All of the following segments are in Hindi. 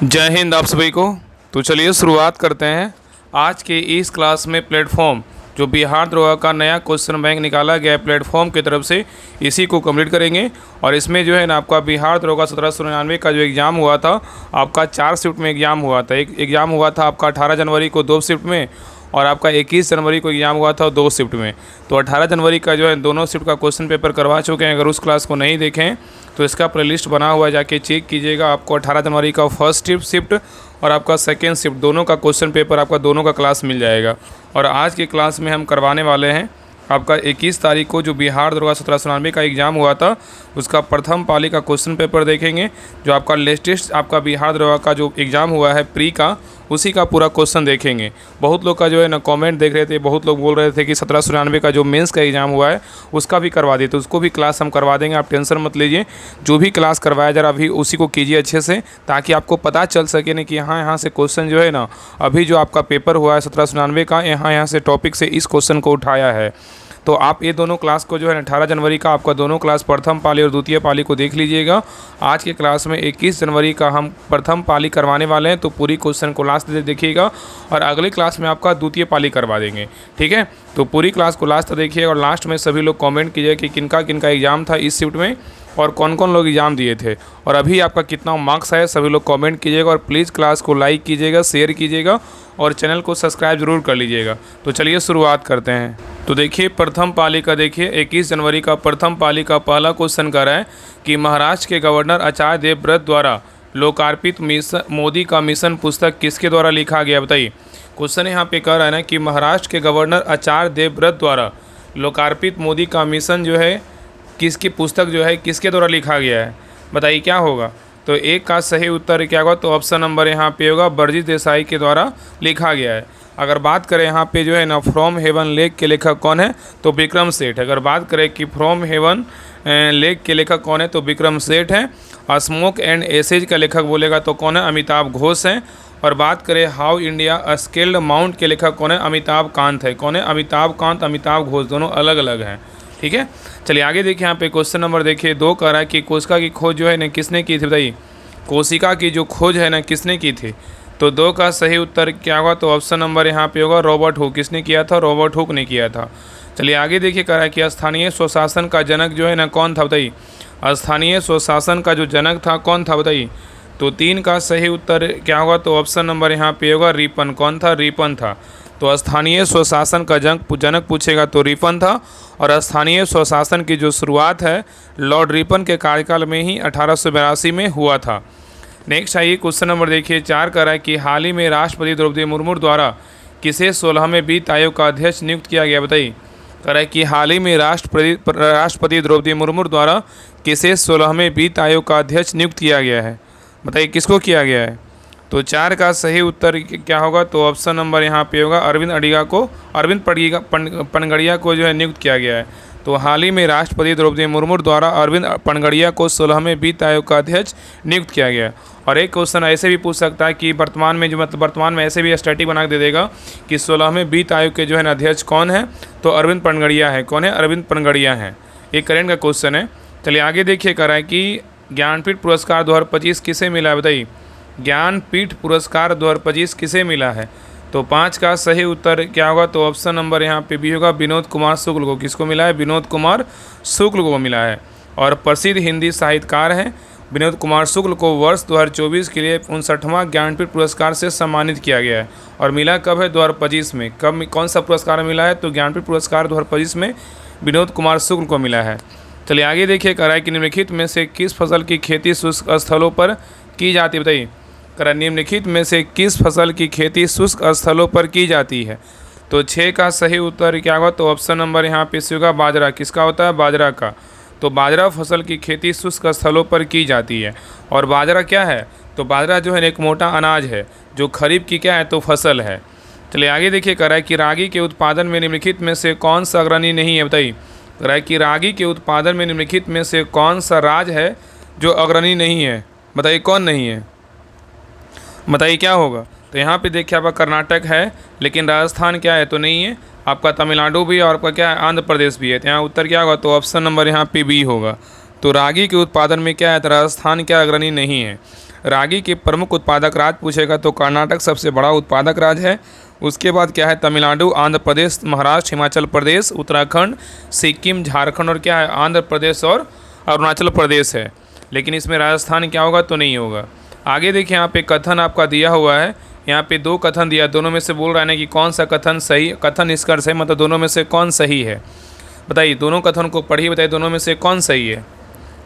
जय हिंद आप सभी को। तो चलिए शुरुआत करते हैं आज के इस क्लास में। प्लेटफॉर्म जो बिहार दरोगा का नया क्वेश्चन बैंक निकाला गया है प्लेटफॉर्म की तरफ से, इसी को कंप्लीट करेंगे। और इसमें जो है ना आपका बिहार दरोगा 1799 का जो एग्ज़ाम हुआ था, आपका 4 शिफ्ट में एग्ज़ाम हुआ था। एक एग्ज़ाम हुआ था आपका 18 जनवरी को 2 शिफ्ट में, और आपका 21 जनवरी को एग्ज़ाम हुआ था 2 शिफ्ट में। तो 18 जनवरी का जो है दोनों शिफ्ट का क्वेश्चन पेपर करवा चुके हैं। अगर उस क्लास को नहीं देखें तो इसका प्लेलिस्ट बना हुआ है, जाके चेक कीजिएगा। आपको 18 जनवरी का फर्स्ट शिफ्ट और आपका सेकेंड शिफ्ट दोनों का क्वेश्चन पेपर, आपका दोनों का क्लास मिल जाएगा। और आज की क्लास में हम करवाने वाले हैं आपका 21 तारीख को जो बिहार दरोगा 1799 का एग्ज़ाम हुआ था, उसका प्रथम पाली का क्वेश्चन पेपर देखेंगे। जो आपका लेटेस्ट आपका बिहार दरोगा का जो एग्ज़ाम हुआ है प्री का, उसी का पूरा क्वेश्चन देखेंगे। बहुत लोग का जो है ना कमेंट देख रहे थे, बहुत लोग बोल रहे थे कि 1799 का जो मेंस का एग्ज़ाम हुआ है उसका भी करवा देते, उसको भी क्लास हम करवा देंगे। आप टेंशन मत लीजिए, जो भी क्लास करवाया जा रहा अभी उसी को कीजिए अच्छे से, ताकि आपको पता चल सके ना कि यहाँ से क्वेश्चन जो है ना, अभी जो आपका पेपर हुआ है 1799 का, यहाँ से टॉपिक से इस क्वेश्चन को उठाया है। तो आप ये दोनों क्लास को जो है 18 जनवरी का आपका दोनों क्लास प्रथम पाली और द्वितीय पाली को देख लीजिएगा। आज के क्लास में 21 जनवरी का हम प्रथम पाली करवाने वाले हैं, तो पूरी क्वेश्चन को लास्ट तक देखिएगा। और अगले क्लास में आपका द्वितीय पाली करवा देंगे, ठीक है। तो पूरी क्लास को लास्ट तक देखिएगा, और लास्ट में सभी लोग कमेंट कीजिए कि किनका किनका एग्ज़ाम था इस शिफ्ट में, और कौन कौन लोग एग्ज़ाम दिए थे, और अभी आपका कितना मार्क्स है, सभी लोग कमेंट कीजिएगा। और प्लीज़ क्लास को लाइक कीजिएगा, शेयर कीजिएगा, और चैनल को सब्सक्राइब जरूर कर लीजिएगा। तो चलिए शुरुआत करते हैं। तो देखिए प्रथम पाली का, देखिए 21 जनवरी का प्रथम पाली का पहला क्वेश्चन कर रहा है कि महाराष्ट्र के गवर्नर आचार्य देवव्रत द्वारा लोकार्पित मोदी का मिशन पुस्तक किसके द्वारा लिखा गया, बताइए। क्वेश्चन यहाँ पे कह रहा है ना कि महाराष्ट्र के गवर्नर आचार्य देवव्रत द्वारा लोकार्पित मोदी का मिशन जो है किसकी पुस्तक जो है किसके द्वारा लिखा गया है, बताइए क्या होगा। तो एक का सही उत्तर क्या होगा, तो ऑप्शन नंबर यहाँ पे होगा बरजीत देसाई के द्वारा लिखा गया है। अगर बात करें यहाँ पे जो है ना फ्रॉम हेवन लेक के लेखक कौन है, तो विक्रम सेठ। अगर बात करें कि फ्रॉम हेवन लेक के लेखक कौन है, तो विक्रम सेठ है। और स्मोक एंड एसेज का लेखक बोलेगा तो कौन है, अमिताभ घोष हैं। और बात करें हाउ इंडिया स्केल्ड माउंट के लेखक कौन है, अमिताभ कांत है। कौन है, अमिताभ कांत, अमिताभ घोष, दोनों अलग अलग हैं, ठीक है। चलिए आगे देखिए, यहाँ पे क्वेश्चन नंबर देखिए 2 कह रहा है कि कोशिका की खोज जो है ना किसने की थी, बताइए। कोशिका की जो खोज है ना किसने की थी, तो 2 का सही उत्तर क्या होगा, तो ऑप्शन नंबर यहाँ पे होगा रॉबर्ट हुक। किसने किया था, रॉबर्ट हुक ने किया था। चलिए आगे देखिए, कह रहा है कि स्थानीय स्वशासन का जनक जो है ना कौन था, बताइए। स्थानीय स्वशासन का जो जनक था कौन था, बताइए। तो 3 का सही उत्तर क्या होगा, तो ऑप्शन नंबर यहाँ पे होगा रिपन। कौन था, रिपन था। तो स्थानीय स्वशासन का जनक पूछेगा तो रिपन था। और स्थानीय स्वशासन की जो शुरुआत है लॉर्ड रिपन के कार्यकाल में ही 1882 में हुआ था। नेक्स्ट आइए क्वेश्चन नंबर देखिए 4 कर रहा है कि हाल ही में राष्ट्रपति द्रौपदी मुर्मू द्वारा किसे 16वें वित्त आयोग का अध्यक्ष नियुक्त किया गया, बताइए। कह रहा है कि हाल ही में राष्ट्रपति द्रौपदी मुर्मू द्वारा किसे 16वें वित्त आयोग का अध्यक्ष नियुक्त किया गया है, बताइए किसको किया गया है। तो 4 का सही उत्तर क्या होगा, तो ऑप्शन नंबर यहाँ पे होगा अरविंद पनगड़िया को जो है नियुक्त किया गया है। तो हाल ही में राष्ट्रपति द्रौपदी मुर्मू द्वारा अरविंद पनगड़िया को 16वें वित्त आयोग का अध्यक्ष नियुक्त किया गया है। और एक क्वेश्चन ऐसे भी पूछ सकता है कि वर्तमान में जो वर्तमान में ऐसे भी स्टैटिक बना के दे देगा कि 16वें वित्त आयोग के जो है ना अध्यक्ष कौन है, तो अरविंद पनगड़िया है। कौन है, अरविंद पनगड़िया है। एक करेंट का क्वेश्चन है। चलिए आगे देखिए, कह रहा है कि ज्ञानपीठ पुरस्कार 2025 किसे मिला है, बताइए। ज्ञानपीठ पुरस्कार 2025 किसे मिला है, तो 5 का सही उत्तर क्या होगा, तो ऑप्शन नंबर यहाँ पे भी होगा विनोद कुमार शुक्ल को। किसको मिला है, विनोद कुमार शुक्ल को मिला है। और प्रसिद्ध हिंदी साहित्यकार हैं विनोद कुमार शुक्ल को वर्ष 2024 के लिए 59वां ज्ञानपीठ पुरस्कार से सम्मानित किया गया है। और मिला कब है, 2025 में। कब कौन सा पुरस्कार मिला है, तो ज्ञानपीठ पुरस्कार 2025 में विनोद कुमार शुक्ल को मिला है। चलिए आगे देखिए, कह रहा है कि निम्नलिखित में से किस फसल की खेती शुष्क स्थलों पर की जाती है, बताइए। कह निम्नलिखित में से किस फसल की खेती शुष्क स्थलों पर की जाती है, तो 6 का सही उत्तर क्या होगा, तो ऑप्शन नंबर यहाँ पे होगा बाजरा। किसका होता है, बाजरा का। तो बाजरा फसल की खेती शुष्क स्थलों पर की जाती है। और बाजरा क्या है, तो बाजरा जो है एक मोटा अनाज है जो खरीफ की क्या है, तो फसल है। चलिए आगे देखिए, कह रहा है कि रागी के उत्पादन में निम्नलिखित में से कौन सा अग्रणी नहीं है, बताइए। कह रहा है कि रागी के उत्पादन में निम्नलिखित में से कौन सा राज्य है जो अग्रणी नहीं है, बताइए कौन नहीं है, बताइए क्या होगा। तो यहाँ पे देखिए आपका कर्नाटक है, लेकिन राजस्थान क्या है, तो नहीं है। आपका तमिलनाडु भी और आपका क्या है, आंध्र प्रदेश भी है। तो यहाँ उत्तर क्या होगा, तो ऑप्शन नंबर यहाँ पे बी होगा। तो रागी के उत्पादन में क्या है, तो राजस्थान क्या अग्रणी नहीं है। रागी के प्रमुख उत्पादक राज्य पूछेगा तो कर्नाटक सबसे बड़ा उत्पादक राज्य है। उसके बाद क्या है, तमिलनाडु, आंध्र प्रदेश, महाराष्ट्र, हिमाचल प्रदेश, उत्तराखंड, सिक्किम, झारखंड और क्या है, आंध्र प्रदेश और अरुणाचल प्रदेश है। लेकिन इसमें राजस्थान क्या होगा, तो नहीं होगा। आगे देखिए यहाँ पे कथन आपका दिया हुआ है, यहाँ पे 2 कथन दिया, दोनों में से बोल रहा है ना कि कौन सा कथन सही, कथन निष्कर्ष है, मतलब दोनों में से कौन सही है। बताइए, दोनों कथन को पढ़िए, बताइए दोनों में से कौन सही है,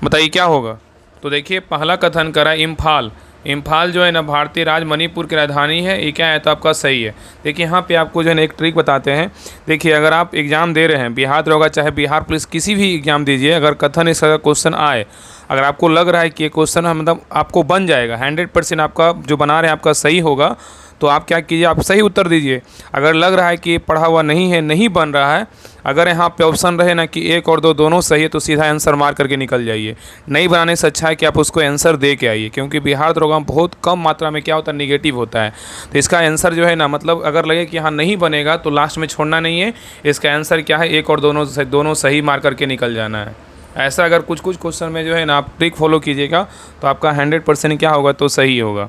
बताइए क्या होगा। तो देखिए पहला कथन करा इम्फाल, इम्फाल जो है ना भारतीय राज्य मणिपुर की राजधानी है, ये क्या है, तो आपका सही है। देखिए यहाँ पे आपको जो है ना एक ट्रिक बताते हैं। देखिए अगर आप एग्ज़ाम दे रहे हैं, बिहार दरोगा चाहे बिहार पुलिस किसी भी एग्ज़ाम दीजिए, अगर कथन इस क्वेश्चन आए, अगर आपको लग रहा है कि ये क्वेश्चन मतलब आपको बन जाएगा, 100% आपका जो बना रहे हैं आपका सही होगा, तो आप क्या कीजिए, आप सही उत्तर दीजिए। अगर लग रहा है कि ये पढ़ा हुआ नहीं है, नहीं बन रहा है, अगर यहाँ पे ऑप्शन रहे ना कि 1 और 2 दोनों सही है, तो सीधा आंसर मार करके निकल जाइए। नहीं बनाने से अच्छा है कि आप उसको आंसर दे के आइए, क्योंकि बिहार दरोगा में बहुत कम मात्रा में क्या होता है, निगेटिव होता है। तो इसका आंसर जो है ना, मतलब अगर लगे कि यहाँ नहीं बनेगा तो लास्ट में छोड़ना नहीं है, इसका आंसर क्या है, 1 और दोनों सही मार करके निकल जाना है। ऐसा अगर कुछ क्वेश्चन में जो है ना आप ट्रिक फॉलो कीजिएगा तो आपका 100% क्या होगा, तो सही होगा।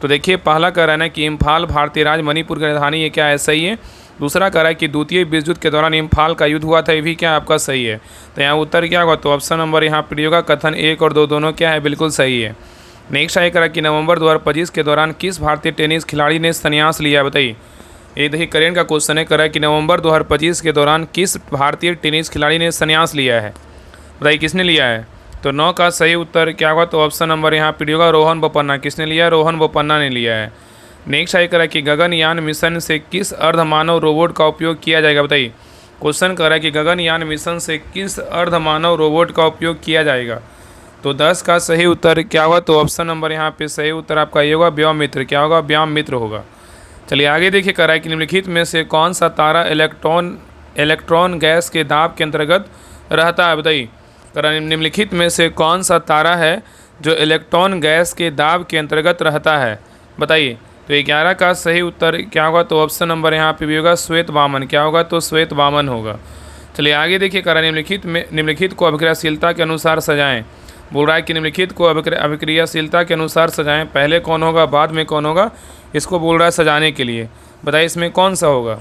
तो देखिए पहला कह रहा है ना कि इम्फाल भारतीय राज्य मणिपुर की राजधानी, ये क्या है, सही है। दूसरा कह रहा है कि द्वितीय विश्व युद्ध के दौरान इम्फाल का युद्ध हुआ था, ये भी क्या आपका सही है। तो यहाँ उत्तर क्या होगा, तो ऑप्शन नंबर यहाँ पर होगा, कथन 1 और 2 दोनों क्या है, बिल्कुल सही है। नेक्स्ट है करा कि नवंबर 2025 के दौरान किस भारतीय टेनिस खिलाड़ी ने संन्यास लिया है, बताइए। ये देखिए करेंट का क्वेश्चन है, करा कि नवंबर 2025 के दौरान किस भारतीय टेनिस खिलाड़ी ने संन्यास लिया है, बताइए किसने लिया है। तो 9 का सही उत्तर क्या होगा, तो ऑप्शन नंबर यहाँ पर होगा, रोहन बोपन्ना। किसने लिया, रोहन बोपन्ना ने लिया है। नेक्स्ट है करा कि गगनयान मिशन से किस अर्धमानव रोबोट का उपयोग किया जाएगा, बताइए। क्वेश्चन कर रहा है कि गगनयान मिशन से किस अर्धमानव रोबोट का उपयोग किया जाएगा। तो 10 का सही उत्तर क्या होगा, तो ऑप्शन नंबर यहाँ पे सही उत्तर आपका ये होगा, व्योममित्र। क्या होगा, व्योममित्र होगा। चलिए आगे देखिए, कह रहा है कि निम्नलिखित में से कौन सा तारा इलेक्ट्रॉन गैस के दाब के अंतर्गत रहता है, बताइए। कह रहा है निम्नलिखित में से कौन सा तारा है जो इलेक्ट्रॉन गैस के दाब के अंतर्गत रहता है, बताइए। तो 11 का सही उत्तर क्या होगा, तो ऑप्शन नंबर यहाँ पे भी होगा, श्वेत वामन। क्या होगा, तो श्वेत वामन होगा। चलिए आगे देखिए, कह रहा है निम्नलिखित को अभिक्रियाशीलता के अनुसार सजाएं। बोल रहा है कि निम्नलिखित को अभिक्रियाशीलता के अनुसार सजाएं, पहले कौन होगा, बाद में कौन होगा, इसको बोल रहा है सजाने के लिए। बताइए इसमें कौन सा होगा।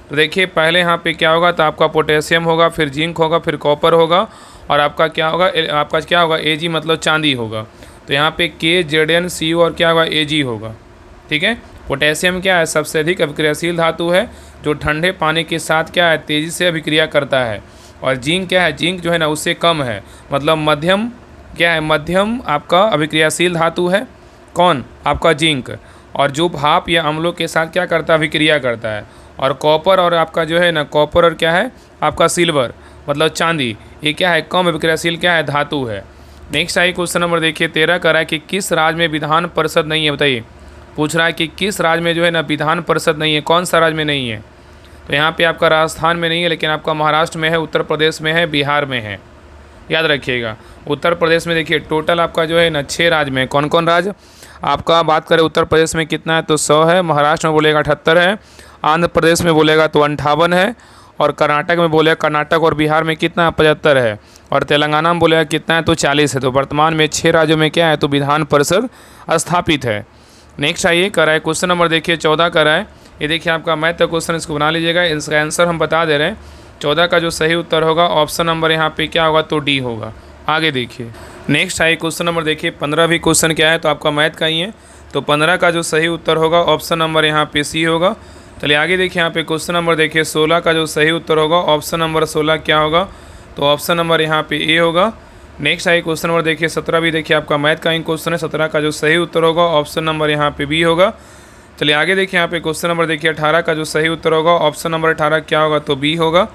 तो देखिए पहले यहाँ पे क्या होगा, तो आपका पोटेशियम होगा, फिर जिंक होगा, फिर कॉपर होगा, और आपका क्या होगा, क्या होगा, Ag मतलब चांदी होगा। तो यहाँ पे K, Zn, Cu और क्या होगा, Ag होगा। ठीक है, पोटेशियम क्या है, सबसे अधिक अभिक्रियाशील धातु है, जो ठंडे पानी के साथ क्या है, तेज़ी से अभिक्रिया करता है। और जिंक क्या है, जिंक जो है ना उससे कम है, मतलब मध्यम क्या है, मध्यम आपका अभिक्रियाशील धातु है। कौन, आपका जिंक। और जो भाप या अम्लों के साथ क्या करता है, अभिक्रिया करता है। और कॉपर और आपका जो है ना, कॉपर और क्या है आपका सिल्वर मतलब चांदी, ये क्या है, कम अभिक्रियाशील क्या है, धातु है। नेक्स्ट आई क्वेश्चन नंबर देखिए 13 का है कि किस राज्य में विधान परिषद नहीं है, बताइए। पूछ रहा है कि किस राज्य में जो है ना विधान परिषद नहीं है, कौन सा राज्य में नहीं है। तो यहाँ पे आपका राजस्थान में नहीं है, लेकिन आपका महाराष्ट्र में है, उत्तर प्रदेश में है, बिहार में है, याद रखिएगा। उत्तर प्रदेश में देखिए टोटल आपका जो है ना 6 राज्य में, कौन कौन राज्य आपका बात करें, उत्तर प्रदेश में कितना है, तो 100 है, महाराष्ट्र में बोलेगा 78 है, आंध्र प्रदेश में बोलेगा तो 58 है, और कर्नाटक में बोलेगा, कर्नाटक और बिहार में कितना है, 75 है, और तेलंगाना में बोलेगा कितना है, तो 40 है। तो वर्तमान में 6 राज्यों में क्या है, तो विधान परिषद स्थापित है। नेक्स्ट आइए, कराए क्वेश्चन नंबर देखिए 14 कराए, ये देखिए आपका मैथ का क्वेश्चन, इसको बना लीजिएगा, इसका आंसर हम बता दे रहे हैं। 14 का जो सही उत्तर होगा ऑप्शन नंबर यहाँ पे क्या होगा, तो डी होगा। आगे देखिए नेक्स्ट आइए क्वेश्चन नंबर देखिए 15 भी क्वेश्चन क्या है, तो आपका मैथ का ही है। तो 15 का जो सही उत्तर होगा ऑप्शन नंबर यहाँ पे सी होगा। चलिए आगे देखिए, यहाँ पे क्वेश्चन नंबर देखिए 16 का जो सही उत्तर होगा ऑप्शन नंबर 16 क्या होगा, तो ऑप्शन नंबर यहाँ पे ए होगा। नेक्स्ट आइए क्वेश्चन नंबर देखिए 17 भी देखिए आपका मैथ का ही क्वेश्चन है, 17 का जो सही उत्तर होगा ऑप्शन नंबर यहाँ पे बी होगा। चलिए आगे देखिए, यहाँ पे क्वेश्चन नंबर देखिए 18 का जो सही उत्तर होगा ऑप्शन नंबर 18 क्या होगा, तो बी होगा।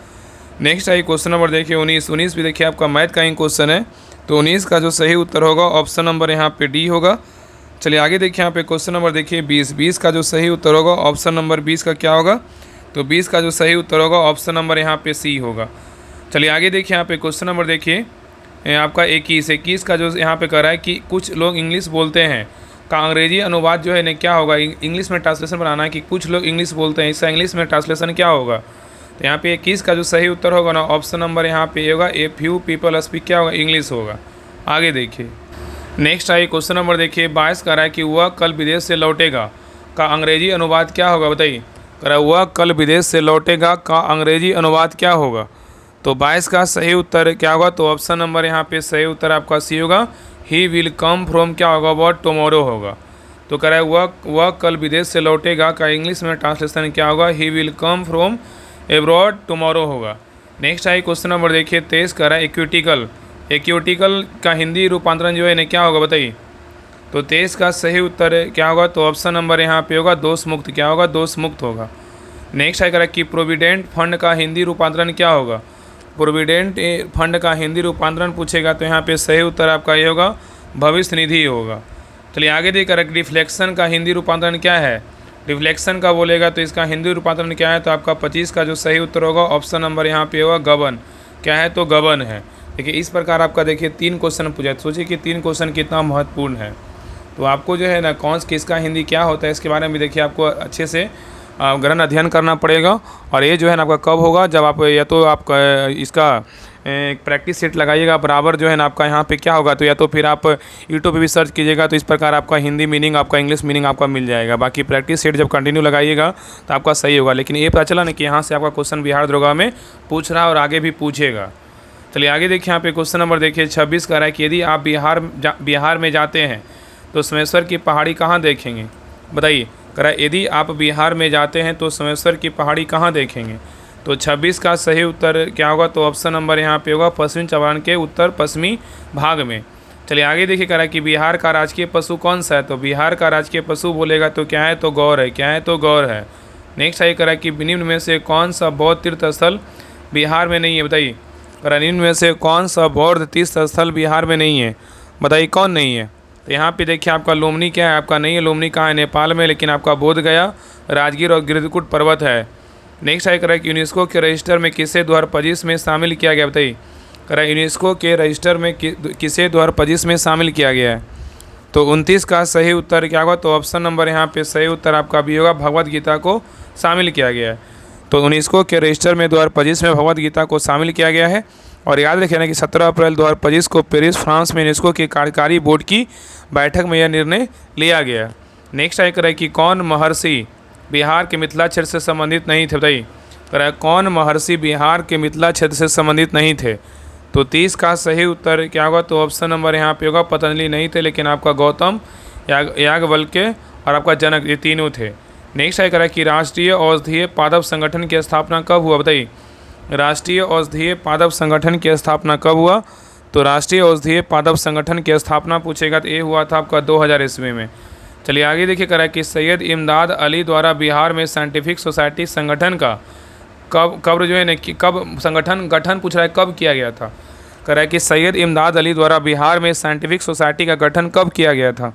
नेक्स्ट आइए क्वेश्चन नंबर देखिए 19 भी देखिए आपका मैथ का ही क्वेश्चन है, तो 19 का जो सही उत्तर होगा ऑप्शन नंबर यहाँ पे डी होगा। चलिए आगे देखिए, यहाँ पे क्वेश्चन नंबर देखिए 20 का जो सही उत्तर होगा ऑप्शन नंबर 20 का क्या होगा, तो 20 का जो सही उत्तर होगा ऑप्शन नंबर यहाँ पे सी होगा। चलिए आगे देखिए, यहाँ पे क्वेश्चन नंबर देखिए आपका 21 का जो यहाँ पे कर रहा है कि कुछ लोग इंग्लिश बोलते हैं का अंग्रेजी अनुवाद जो है ना क्या होगा, इंग्लिश में ट्रांसलेशन बनाना है कि कुछ लोग इंग्लिश बोलते हैं, इसका इंग्लिश में ट्रांसलेशन क्या होगा। तो यहाँ पे 21 का जो सही उत्तर होगा ना ऑप्शन नंबर यहाँ पे होगा, ए फ्यू पीपल स्पीक क्या होगा, इंग्लिश होगा। आगे देखिए नेक्स्ट आई क्वेश्चन नंबर देखिए 22 कह रहा है कि वह कल विदेश से लौटेगा का अंग्रेजी अनुवाद क्या होगा, बताइए। कह रहा है वह कल विदेश से लौटेगा का अंग्रेजी अनुवाद क्या होगा। तो 22 का सही उत्तर क्या होगा, तो ऑप्शन नंबर यहाँ पे सही उत्तर आपका सी होगा, ही विल कम फ्रॉम क्या होगा, वह टुमारो होगा। तो कह रहा है वह कल विदेश से लौटेगा का इंग्लिश में ट्रांसलेशन क्या होगा, he will come from abroad tomorrow होगा। नेक्स्ट आई क्वेश्चन नंबर देखिए 23 कह रहा है इक्विटिकल का हिंदी रूपांतरण जो है इन्हें क्या होगा, बताइए। तो 23 का सही उत्तर क्या होगा, तो ऑप्शन नंबर यहाँ पे होगा दोष मुक्त, क्या होगा, दोष मुक्त होगा। नेक्स्ट आई कह रहा है कि प्रोविडेंट फंड का हिंदी रूपांतरण क्या होगा। प्रोविडेंट फंड का हिंदी रूपांतरण पूछेगा तो यहाँ पे सही उत्तर आपका ये होगा, भविष्य निधि होगा। चलिए आगे देखकर रिफ्लेक्शन का हिंदी रूपांतरण क्या है। रिफ्लेक्शन का बोलेगा तो इसका हिंदी रूपांतरण क्या है, तो आपका 25 का जो सही उत्तर होगा ऑप्शन नंबर यहाँ पे होगा गबन, क्या है, तो गबन है। देखिए इस प्रकार आपका देखिए 3 क्वेश्चन पूछा है, सोचिए कि 3 क्वेश्चन कितना महत्वपूर्ण है। तो आपको जो है ना कौन किसका हिंदी क्या होता है इसके बारे में देखिए आपको अच्छे से गहन अध्ययन करना पड़ेगा। और ये जो है ना आपका कब होगा, जब आप या तो आप इसका एक प्रैक्टिस सेट लगाइएगा बराबर जो है ना आपका यहाँ पे क्या होगा, तो या तो फिर आप यूट्यूब पे भी सर्च कीजिएगा तो इस प्रकार आपका हिंदी मीनिंग आपका इंग्लिश मीनिंग आपका मिल जाएगा। बाकी प्रैक्टिस सेट जब कंटिन्यू लगाइएगा तो आपका सही होगा। लेकिन ये पता चला ना कि यहाँ से आपका क्वेश्चन बिहार दरोगा में पूछ रहा है और आगे भी पूछेगा। चलिए आगे देखिए यहाँ पे क्वेश्चन नंबर देखिए 26 कह रहा है कि यदि आप बिहार में जाते हैं तो सोमेश्वर की पहाड़ी कहाँ देखेंगे, बताइए। कह रहा है यदि आप बिहार में जाते हैं तो सोमेश्वर की पहाड़ी कहाँ देखेंगे। तो 26 का सही उत्तर क्या होगा, तो ऑप्शन नंबर यहाँ पे होगा पश्चिमी चंपारण के उत्तर पश्चिमी भाग में। चलिए आगे देखिए कह रहा है कि बिहार का राजकीय पशु कौन सा है। तो बिहार का राजकीय पशु बोलेगा तो क्या है, तो गौर है, क्या है, तो गौर है। नेक्स्ट आगे कह रहा है कि निम्न में से कौन सा बौद्ध तीर्थ स्थल बिहार में नहीं है, बताइए। कह रहा है निम्न में से कौन सा बौद्ध तीर्थ स्थल बिहार में नहीं है, बताइए कौन नहीं है। तो यहाँ पे देखिए आपका लुम्बिनी क्या है, आपका नहीं है, लुम्बिनी कहाँ है, नेपाल में, लेकिन आपका बोध गया, राजगीर और गिरदकुट पर्वत है। नेक्स्ट आई कह रहा है कि यूनेस्को के रजिस्टर में किसे 2025 में शामिल किया गया, बताइए। कह रहा है यूनेस्को के रजिस्टर में किसे 2025 में शामिल किया गया है। तो 29 का सही उत्तर क्या होगा, तो ऑप्शन नंबर यहाँ पे सही उत्तर आपका भी होगा, भगवद गीता को शामिल किया गया है। तो यूनेस्को के रजिस्टर में 2025 में भगवद गीता को शामिल किया गया है। और याद रखिए ना कि 17 अप्रैल 2025 को पेरिस फ्रांस में यूनेस्को के कार्यकारी बोर्ड की बैठक में यह निर्णय लिया गया। नेक्स्ट आई कह रहा है कि कौन महर्षि बिहार के मिथिला क्षेत्र से संबंधित नहीं थे, बताइए। कह रहा है कौन महर्षि बिहार के मिथिला क्षेत्र से संबंधित नहीं थे। तो 30 का सही उत्तर क्या होगा, तो ऑप्शन नंबर यहाँ पे होगा पतंजलि नहीं थे, लेकिन आपका गौतम याज्ञवल्क्य और आपका जनक ये तीनों थे। नेक्स्ट आई कह रहा है कि राष्ट्रीय औषधीय पादप संगठन की स्थापना कब हुआ, बताइए। राष्ट्रीय औषधीय पादप संगठन की स्थापना कब हुआ। तो राष्ट्रीय औषधीय पादप संगठन की स्थापना पूछेगा तो ये हुआ था आपका 2000 ईस्वी में। चलिए आगे देखिए कह रहा है कि सैयद इमदाद अली द्वारा बिहार में साइंटिफिक सोसाइटी संगठन का कब जो है ना कि कब संगठन गठन पूछ रहा है कब किया गया था। कह रहा है कि सैयद इमदाद अली द्वारा बिहार में साइंटिफिक सोसाइटी का गठन कब किया गया था।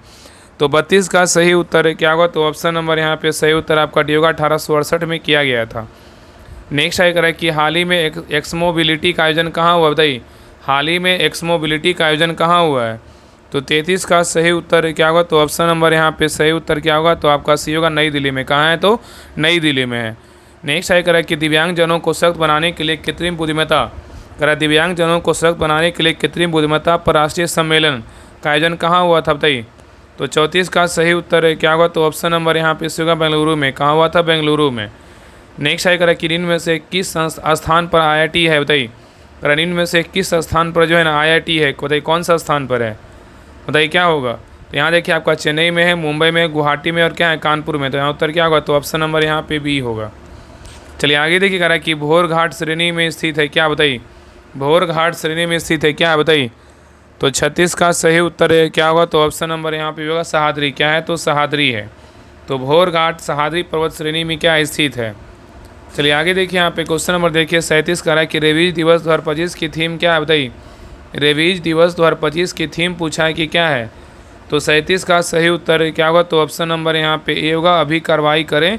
तो 32 का सही उत्तर क्या होगा, तो ऑप्शन नंबर यहाँ पे सही उत्तर आपका डी होगा, 1868 में किया गया था। नेक्स्ट आई कह रहा है कि हाल ही में एक्स मोबिलिटी का आयोजन कहाँ हुआ, बताइए। हाल ही में एक्स मोबिलिटी का आयोजन कहाँ हुआ है। तो 33 का सही उत्तर क्या होगा, तो ऑप्शन नंबर यहाँ पे सही उत्तर क्या होगा, तो आपका सी होगा नई दिल्ली में। कहाँ है, तो नई दिल्ली में है। नेक्स्ट आई कह रहा है कि दिव्यांगजनों को सशक्त बनाने के लिए कृत्रिम बुद्धिमत्ता, कह रहा है दिव्यांगजनों को सशक्त बनाने के लिए कृत्रिम बुद्धिमत्ता पर राष्ट्रीय सम्मेलन का आयोजन कहाँ हुआ था, बताइए। तो 34 का सही उत्तर क्या होगा, तो ऑप्शन नंबर यहाँ पे होगा बेंगलुरु में। कहाँ हुआ था, बेंगलुरु में। नेक्स्ट आई कह रहा है कि इनमें से किस स्थान पर IIT है, बताइए। कह रहा है इनमें से किस स्थान पर जो है ना IIT है, बताइए कौन सा स्थान पर है, बताइए क्या होगा। तो यहाँ देखिए आपका चेन्नई में है, मुंबई में, गुवाहाटी में और क्या है, कानपुर में। तो यहाँ उत्तर क्या होगा, तो ऑप्शन नंबर यहाँ पे बी होगा। चलिए आगे देखिए कह रहा है कि भोर घाट श्रेणी में स्थित है, क्या बताइए। भोर घाट श्रेणी में स्थित है, क्या बताइए। तो 36 का सही उत्तर क्या होगा, तो ऑप्शन नंबर यहाँ पे होगा सहाद्री। क्या है, तो सहाद्री है। तो भोर घाट सहाद्री पर्वत श्रेणी में क्या स्थित है। चलिए आगे देखिए यहाँ पे क्वेश्चन नंबर देखिए 37 कह रहा है कि रेवीज दिवस 2025 की थीम क्या है, बताइए। रेवीज दिवस 2025 की थीम पूछा है कि क्या है। तो 37 का सही उत्तर क्या होगा, तो ऑप्शन नंबर यहाँ पे ए होगा, अभी कार्रवाई करें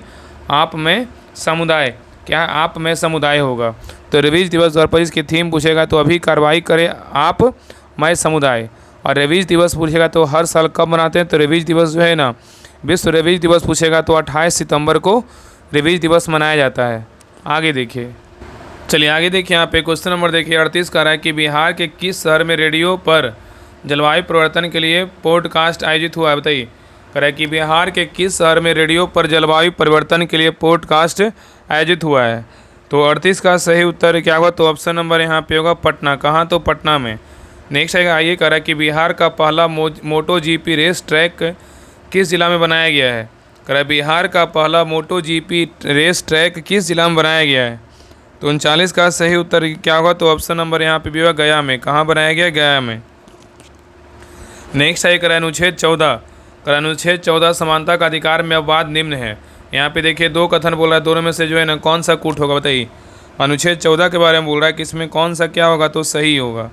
आप में समुदाय। क्या आप में समुदाय होगा। तो रेवीज दिवस 2025 की थीम पूछेगा तो अभी कार्रवाई करें आप में समुदाय। और रेवीज दिवस पूछेगा तो हर साल कब मनाते हैं। तो रेवीज दिवस जो है ना, विश्व रेवीज दिवस पूछेगा तो 28 सितंबर को रेवीज दिवस मनाया जाता है। आगे देखिए, चलिए आगे देखिए यहाँ पे क्वेश्चन नंबर देखिए 38 कह रहा है कि बिहार के किस शहर में रेडियो पर जलवायु परिवर्तन के लिए पॉडकास्ट आयोजित हुआ है? बताइए। कह रहा है कि बिहार के किस शहर में रेडियो पर जलवायु परिवर्तन के लिए पॉडकास्ट आयोजित हुआ है? तो 38 का सही उत्तर क्या होगा? तो ऑप्शन नंबर यहाँ पे होगा पटना। कहाँ? तो पटना में। नेक्स्ट आइए, कह रहा है कि बिहार का पहला मोटो जीपी रेस ट्रैक किस जिला में बनाया गया है? कह रहा है बिहार का पहला मोटो जीपी रेस ट्रैक किस जिला में बनाया गया है? तो 39 का सही उत्तर क्या होगा? तो ऑप्शन नंबर यहाँ पे भी होगा गया में। कहाँ बनाया गया? गया में। नेक्स्ट है कह रहा है अनुच्छेद 14। कह रहा है अनुच्छेद 14 समानता का अधिकार में अपवाद निम्न है। यहाँ पे देखिए दो कथन बोल रहा है, दोनों में से जो है ना कौन सा कूट होगा? बताइए। अनुच्छेद 14 के बारे में बोल रहा है कि इसमें कौन सा क्या होगा? तो सही होगा।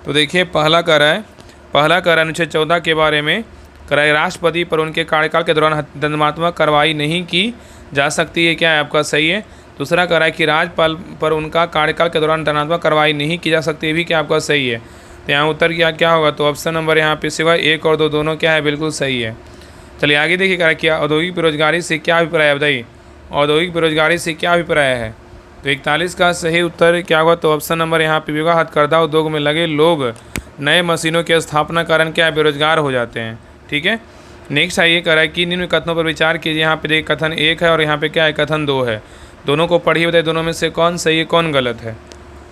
तो देखिए पहला कह रहा है अनुच्छेद 14 के बारे में कह रहा है राष्ट्रपति पर उनके कार्यकाल के दौरान दंडात्मक कार्रवाई नहीं की जा सकती है। क्या है आपका? सही है। दूसरा कह रहा है कि राज्यपाल पर उनका कार्यकाल के दौरान दंडात्मक कार्रवाई नहीं की जा सकती, भी क्या आपका? सही है। तो यहाँ उत्तर क्या होगा? तो ऑप्शन नंबर यहाँ पे सिवा 1 और 2 दोनों क्या है? बिल्कुल सही है। चलिए आगे देखिए, कह रहा है कि औद्योगिक बेरोजगारी से क्या अभिप्राय है? बताइए। औद्योगिक बेरोजगारी से क्या अभिप्राय है? तो 41 का सही उत्तर क्या होगा? तो ऑप्शन नंबर यहाँ पे होगा हथकरघा उद्योग में लगे लोग नए मशीनों की स्थापना कारण क्या बेरोजगार हो जाते हैं। ठीक है। नेक्स्ट आइए, कह रहा है कि निम्न कथनों पर विचार कीजिए। यहाँ पे देखिए कथन 1 है और यहाँ पे क्या है? कथन 2 है। दोनों को पढ़िए, बताइए दोनों में से कौन सही है कौन गलत है।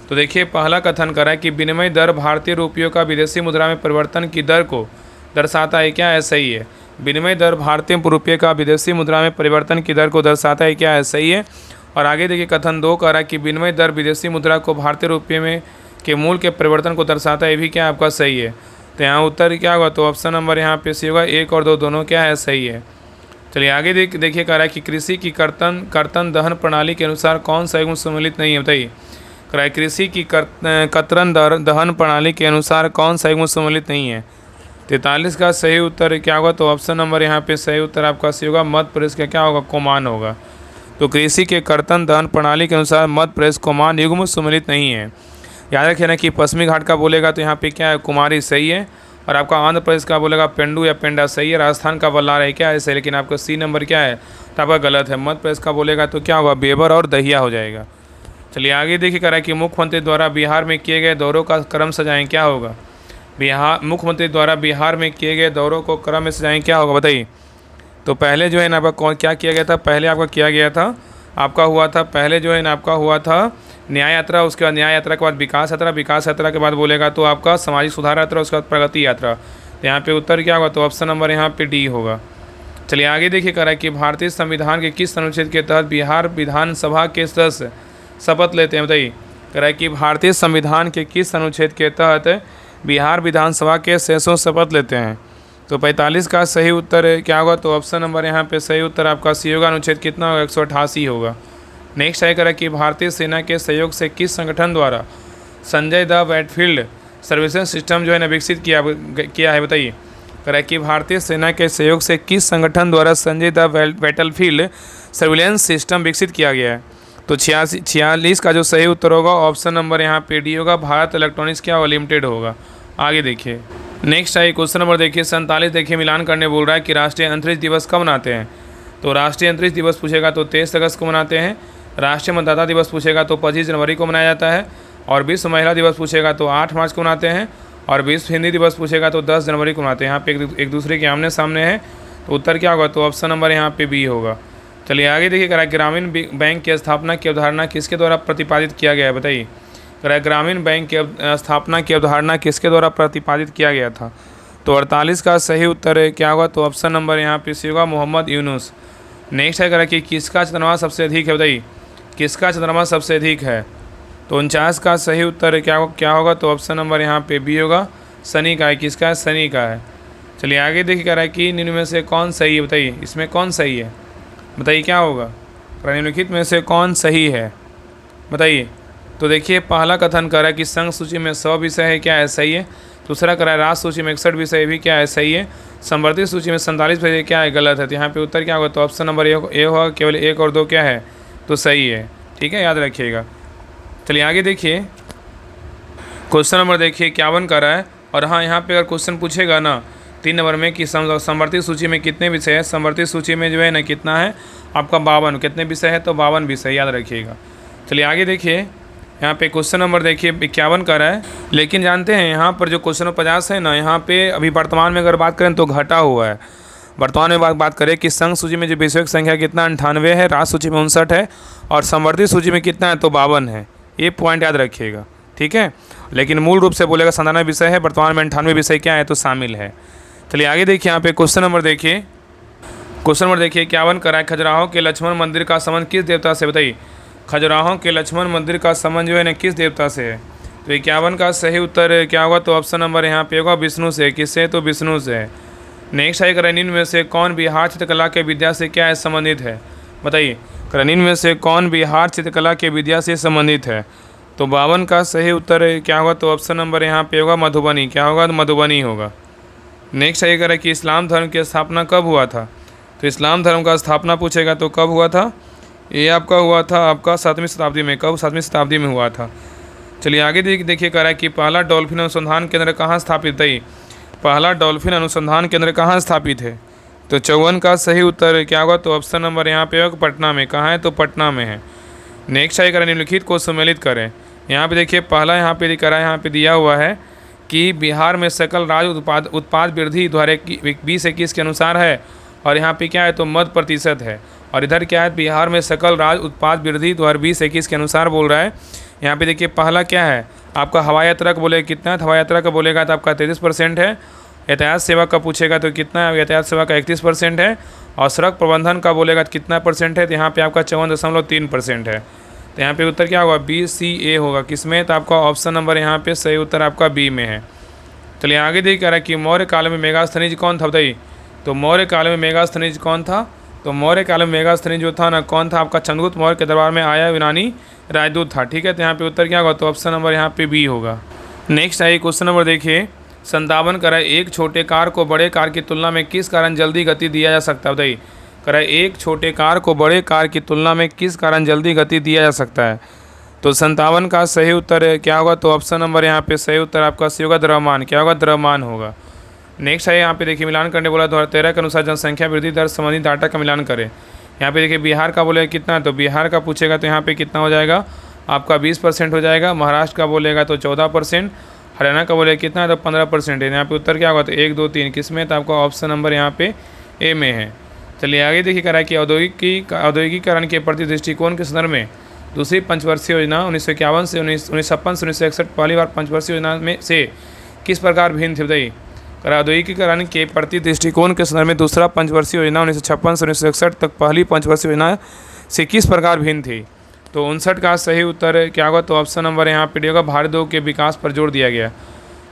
तो देखिए पहला कथन कर रहा है कि विनिमय दर भारतीय रुपयों का विदेशी मुद्रा में परिवर्तन की दर को दर्शाता है। क्या है? सही है। विनिमय दर भारतीय रुपये का विदेशी मुद्रा में परिवर्तन की दर को दर्शाता है। क्या है? सही है। और आगे देखिए कथन 2 कह रहा है कि विनिमय दर विदेशी मुद्रा को भारतीय रुपये में के मूल के परिवर्तन को दर्शाता है, भी क्या आपका? सही है। तो यहाँ उत्तर क्या होगा? तो ऑप्शन नंबर यहाँ पे सी होगा। 1 और 2 दोनों क्या है? सही है। चलिए आगे देखिए, कह रहा है कि कृषि की कर्तन दहन प्रणाली के अनुसार कौन सा युग्म सम्मिलित नहीं है? बताइए। कह रहा है कृषि की कतरन दहन प्रणाली के अनुसार कौन सा युग्म सम्मिलित नहीं है? 43 का सही उत्तर क्या होगा? तो ऑप्शन नंबर यहाँ पे सही उत्तर आपका सी होगा। मध्य प्रदेश का क्या होगा? कोमान होगा। तो कृषि के कर्तन दहन प्रणाली के अनुसार मध्य प्रदेश कोमान युग्म सम्मिलित नहीं है। याद रखिए ना कि पश्चिमी घाट का बोलेगा तो यहाँ पे क्या है? कुमारी सही है। और आपका आंध्र प्रदेश का बोलेगा पेंडू या पेंडा सही है। राजस्थान का बल्लार है क्या है? सही। लेकिन आपका सी नंबर क्या है? तो आपका गलत है। मध्य प्रदेश का बोलेगा तो क्या होगा? बेबर और दहिया हो जाएगा। चलिए आगे देखिए, कह रहा है कि मुख्यमंत्री द्वारा बिहार में किए गए दौरों का क्रम सजाएं। क्या होगा? मुख्यमंत्री द्वारा बिहार में किए गए दौरों को क्रम में सजाएं। क्या होगा? बताइए। तो पहले जो है ना आपका क्या किया गया था? पहले आपका किया गया था आपका हुआ था पहले जो है ना आपका हुआ था न्याय यात्रा, उसके बाद न्याय यात्रा के बाद विकास यात्रा, विकास यात्रा के बाद बोलेगा तो आपका सामाजिक सुधार यात्रा, उसके बाद प्रगति यात्रा। तो यहाँ पे उत्तर क्या होगा? तो ऑप्शन नंबर यहाँ पे डी होगा। चलिए आगे देखिए, कह रहा है कि भारतीय संविधान के किस अनुच्छेद के तहत बिहार विधानसभा के सदस्य शपथ लेते हैं? बताइए। कह रहा है कि भारतीय संविधान के किस अनुच्छेद के तहत बिहार विधानसभा के सदस्यों शपथ लेते हैं? तो 45 का सही उत्तर क्या होगा? तो ऑप्शन नंबर यहाँ पे सही उत्तर आपका सी होगा। अनुच्छेद कितना होगा? 188 होगा। नेक्स्ट है, कह रहा है कि भारतीय सेना के सहयोग से किस संगठन द्वारा Sanjay the battlefield surveillance system जो है ना विकसित किया है? बताइए। कह रहा है कि भारतीय सेना के सहयोग से किस संगठन द्वारा Sanjay the battlefield surveillance system विकसित किया गया है? तो 46 का जो सही उत्तर होगा ऑप्शन नंबर यहाँ पे डी होगा। भारत इलेक्ट्रॉनिक्स क्या लिमिटेड होगा। आगे देखिए, नेक्स्ट है क्वेश्चन नंबर देखिए 47। देखिए मिलान करने बोल रहा है कि राष्ट्रीय अंतरिक्ष दिवस कब मनाते हैं? तो राष्ट्रीय अंतरिक्ष दिवस पूछेगा तो 23 अगस्त को मनाते हैं। राष्ट्रीय मतदाता दिवस पूछेगा तो 25 जनवरी को मनाया जाता है। और विश्व महिला दिवस पूछेगा तो 8 मार्च को मनाते हैं। और विश्व हिंदी दिवस पूछेगा तो 10 जनवरी को मनाते हैं। यहाँ पे एक दूसरे के आमने सामने है, तो उत्तर क्या होगा? तो ऑप्शन नंबर यहाँ पे बी होगा। चलिए आगे देखिए, कह रहा है ग्रामीण बैंक की स्थापना की अवधारणा किसके द्वारा प्रतिपादित किया गया है? बताइए। कह रहा है ग्रामीण बैंक की स्थापना की अवधारणा किसके द्वारा प्रतिपादित किया गया था? तो 48 का सही उत्तर क्या होगा? तो ऑप्शन नंबर यहाँ पे सी होगा, मोहम्मद यूनुस। नेक्स्ट है, कह रहा है कि किसका चंद्रमा सबसे अधिक है? बताइए। किसका चंद्रमा सबसे अधिक है? तो 49 का सही उत्तर क्या होगा? तो ऑप्शन नंबर यहाँ पे बी होगा, शनि का है। किसका है? शनि का है। चलिए आगे देखिए, कह रहा है कि निम्न में से कौन सही है? बताइए। इसमें कौन सही है? बताइए क्या होगा? निम्नलिखित में से कौन सही है? बताइए। तो देखिए पहला कथन कर रहा है कि संघ सूची में 100 विषय है। क्या है? सही है। दूसरा कर रहा है राष्ट्र सूची में 61 विषय, भी क्या है? सही है। संवर्धित सूची में 47 विषय, क्या है? गलत है। तो यहाँ पे उत्तर क्या होगा? तो ऑप्शन नंबर ए होगा। केवल 1 और 2 क्या है? तो सही है। ठीक है, याद रखिएगा। चलिए आगे देखिए, क्वेश्चन नंबर देखिए 51 कर रहा है। और हाँ, यहाँ पे अगर क्वेश्चन पूछेगा ना 3 नंबर में कि संवर्धित सूची में कितने विषय है? संवर्धित सूची में जो है ना कितना है आपका 52। कितने विषय है? तो 52 विषय, याद रखिएगा। चलिए आगे देखिए, यहाँ पे क्वेश्चन नंबर देखिए 51 का रहा है, लेकिन जानते हैं यहाँ पर जो क्वेश्चन नंबर 50 है ना, यहाँ पे अभी वर्तमान में अगर बात करें तो घटा हुआ है। वर्तमान में बात करें कि संघ सूची में जो विषयक संख्या कितना 98 है, राज्य सूची में 59 है और संवर्धित सूची में कितना है तो 52 है। ये पॉइंट याद रखिएगा, ठीक है। लेकिन मूल रूप से बोलेगा 97 विषय है, वर्तमान में 98 विषय क्या है तो शामिल है। चलिए आगे देखिए, यहाँ पे क्वेश्चन नंबर देखिए 51 करा है, खजुराहो के लक्ष्मण मंदिर का संबंध किस देवता से, बताइए। खजुराहो के लक्ष्मण मंदिर का संबंध जो है ना किस देवता से है, तो 51 का सही उत्तर क्या होगा, तो ऑप्शन नंबर यहाँ पे होगा विष्णु से। किससे, तो विष्णु से। नेक्स्ट है निम्न में से कौन बिहार चित्रकला के विद्या से क्या है संबंधित है, बताइए। निम्न में से कौन बिहार चित्रकला के विद्या से संबंधित है, तो 52 का सही उत्तर क्या होगा, तो ऑप्शन नंबर यहाँ पे होगा मधुबनी। क्या होगा, तो मधुबनी होगा। नेक्स्ट है करें कि इस्लाम धर्म की स्थापना कब हुआ था, तो इस्लाम धर्म का स्थापना पूछेगा तो कब हुआ था, ये आपका हुआ था आपका 7वीं शताब्दी में। कब, 7वीं शताब्दी में हुआ था। चलिए आगे देखिए कह रहा है कि पहला डॉल्फिन अनुसंधान केंद्र कहाँ स्थापित है, पहला डॉल्फिन अनुसंधान केंद्र कहाँ स्थापित है, तो 54 का सही उत्तर क्या होगा, तो ऑप्शन नंबर यहाँ पे होगा पटना में। कहाँ है, तो पटना में है। नेक्स्ट है निम्नलिखित को सम्मिलित करें। यहाँ पे देखिए पहला यहाँ पे कह रहा है, यहाँ पे दिया हुआ है कि बिहार में सकल राज्य उत्पाद वृद्धि 2021 के अनुसार है, और यहाँ पे क्या है तो मध्य प्रतिशत है, और इधर क्या है बिहार में सकल राज्य उत्पाद वृद्धि 2020-21 के अनुसार बोल रहा है। यहाँ पे देखिए पहला क्या है आपका हवाई यात्रा का बोलेगा कितना, हवाई यात्रा का बोलेगा तो आपका 33% है। यातायात सेवा का पूछेगा तो कितना है, यातायात सेवा का 31% है। और सड़क प्रबंधन का बोलेगा तो कितना परसेंट है, तो यहाँ पे आपका 54.3% है। तो यहाँ पे उत्तर क्या होगा, BCA होगा। किसमें, तो आपका ऑप्शन नंबर यहाँ पे सही उत्तर आपका बी में है। चलिए आगे देखिए कह रहा है कि मौर्य काल में मेगास्थनीज कौन था, बताइए। तो मौर्य काल में मेगास्थनीज कौन था, तो मौर्य काल में मेगास्थनीज जो था ना कौन था, आपका चंद्रगुप्त मौर्य के दरबार में आया यूनानी राजदूत था। ठीक है, तो यहाँ पे उत्तर क्या होगा, तो ऑप्शन नंबर यहाँ पे बी होगा। नेक्स्ट है क्वेश्चन नंबर देखिए 57 करा, एक छोटे कार को बड़े कार की तुलना में किस कारण जल्दी गति दिया जा सकता है, बताइए। करा, एक छोटे कार को बड़े कार की तुलना में किस कारण जल्दी गति दिया जा सकता है, तो 57 का सही उत्तर क्या होगा, तो ऑप्शन नंबर यहाँ पे सही उत्तर आपका सी होगा द्रव्यमान। क्या होगा, द्रव्यमान होगा। नेक्स्ट है यहाँ पे देखिए मिलान करने बोला 2013 के अनुसार जनसंख्या वृद्धि दर संबंधी डाटा का मिलान करें। यहाँ पे देखिए बिहार का बोलेगा कितना, तो बिहार का पूछेगा तो यहाँ पे कितना हो जाएगा आपका 20% हो जाएगा। महाराष्ट्र का बोलेगा तो 14%, हरियाणा का बोलेगा कितना तो 15% है। यहाँ पे उत्तर क्या होगा, तो 1 2 3 किस में, तो आपका ऑप्शन नंबर यहाँ पे ए में है। चलिए आगे देखिए कह रहा है कि औद्योगिकीकरण के प्रति दृष्टिकोण के संदर्भ में दूसरी पंचवर्षीय योजना 1951 से 1956 से 1961 पहली बार पंचवर्षीय योजना में से किस प्रकार भिन्न थी, बताइए। औद्योगिकीकरण के प्रति दृष्टिकोण के संदर्भ में दूसरा पंचवर्षीय योजना 1956 से 1961 तक पहली पंचवर्षीय योजना से किस प्रकार भिन्न थी, तो 59 का सही उत्तर क्या होगा, तो ऑप्शन नंबर यहाँ पे होगा भारत उद्योग के विकास पर जोर दिया गया।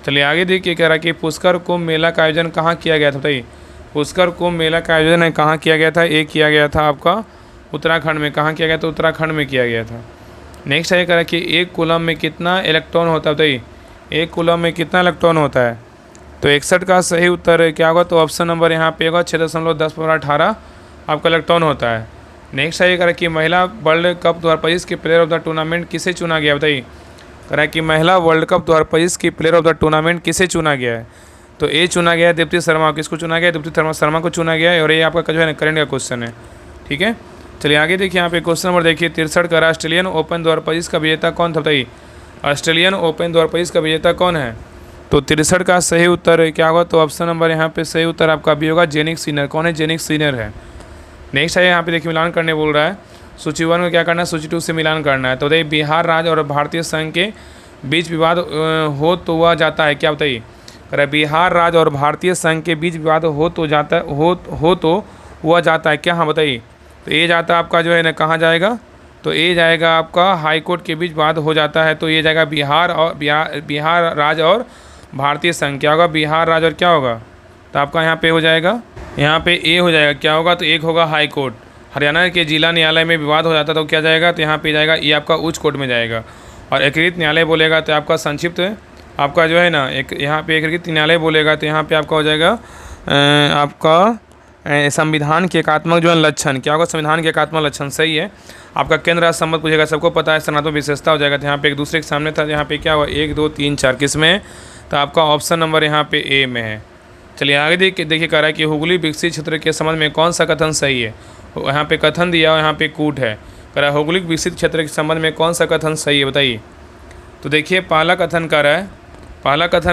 चलिए आगे देखिए कह रहा है कि पुष्कर कुंभ मेला का आयोजन कहाँ किया गया था, बताइए। पुष्कर कुंभ मेला का आयोजन कहाँ किया गया था, एक किया गया था आपका उत्तराखंड में। कहाँ किया गया था, उत्तराखंड में किया गया था। नेक्स्ट है कह रहा है कि एक कूलम में कितना इलेक्ट्रॉन होता है, बताइए। एक कूलम में कितना इलेक्ट्रॉन होता है, तो 61 का सही उत्तर क्या होगा, तो ऑप्शन नंबर यहाँ पे होगा 6.10 आपका इलेक्ट्रॉन होता है। नेक्स्ट है कह कि महिला वर्ल्ड कप 2025 के प्लेयर ऑफ द टूर्नामेंट किसे चुना गया, बताइए। कह रहा है कि महिला वर्ल्ड कप 2025 की प्लेयर ऑफ द टूर्नामेंट किसे चुना गया है, तो ए चुना गया है दीप्ति शर्मा। किसको चुना गया, दीप्ति शर्मा को चुना गया है, और ये आपका जो है ना करंट का क्वेश्चन है। ठीक है, चलिए आगे देखिए यहाँ पे क्वेश्चन नंबर देखिए 63 का, ऑस्ट्रेलियन ओपन 2025 का विजेता कौन था, बताइए। ऑस्ट्रेलियन ओपन 2025 का विजेता कौन है, तो 63 का सही उत्तर क्या होगा, तो ऑप्शन नंबर यहाँ पे सही उत्तर आपका भी होगा जेनिक सिनर। कौन है, जेनिक सिनर है। नेक्स्ट है यहाँ पे देखिए मिलान करने बोल रहा है, सूची 1 में क्या करना है, सूची 2 से मिलान करना है। तो बताइए बिहार राज्य और भारतीय संघ के बीच विवाद हो तो हुआ जाता है, क्या बताइए। कह रहा है बिहार राज्य और भारतीय संघ के बीच विवाद हो तो हुआ जाता है क्या, हाँ बताइए। तो ये जाता है आपका जो है ना कहाँ जाएगा, तो ये जाएगा आपका हाई कोर्ट के बीच विवाद हो जाता है, तो ये जाएगा बिहार राज्य और भारतीय संघ। क्या होगा, बिहार राज्य और क्या होगा, तो आपका यहाँ पे हो जाएगा, यहाँ पे ए हो जाएगा। क्या होगा, तो एक होगा हाई कोर्ट। हरियाणा के जिला न्यायालय में विवाद हो जाता तो क्या जाएगा, तो यहाँ पे जाएगा ये आपका उच्च कोर्ट में जाएगा। और एकीकृत न्यायालय बोलेगा तो आपका संक्षिप्त आपका जो है ना एक यहाँ पे एकीकृत न्यायालय बोलेगा तो यहाँ पे आपका हो जाएगा आपका संविधान के एकात्मक जो है लक्षण। क्या होगा, संविधान के एकात्मक लक्षण, सही है। आपका केंद्र राज्य संबंध पूछेगा, सबको पता है सनातन विशेषता हो जाएगा। तो यहाँ पे एक दूसरे के सामने था, यहाँ पे क्या हुआ 1 2 3 4 किस में, तो आपका ऑप्शन नंबर यहाँ पे ए में है। चलिए आगे देखिए कह रहा है कि हुगली विकसित क्षेत्र के संबंध में कौन सा कथन सही है। यहाँ पे कथन दिया और यहाँ पे कूट है। कह रहा है हुगली विकसित क्षेत्र के संबंध में कौन सा कथन सही है, बताइए। तो देखिए पहला कथन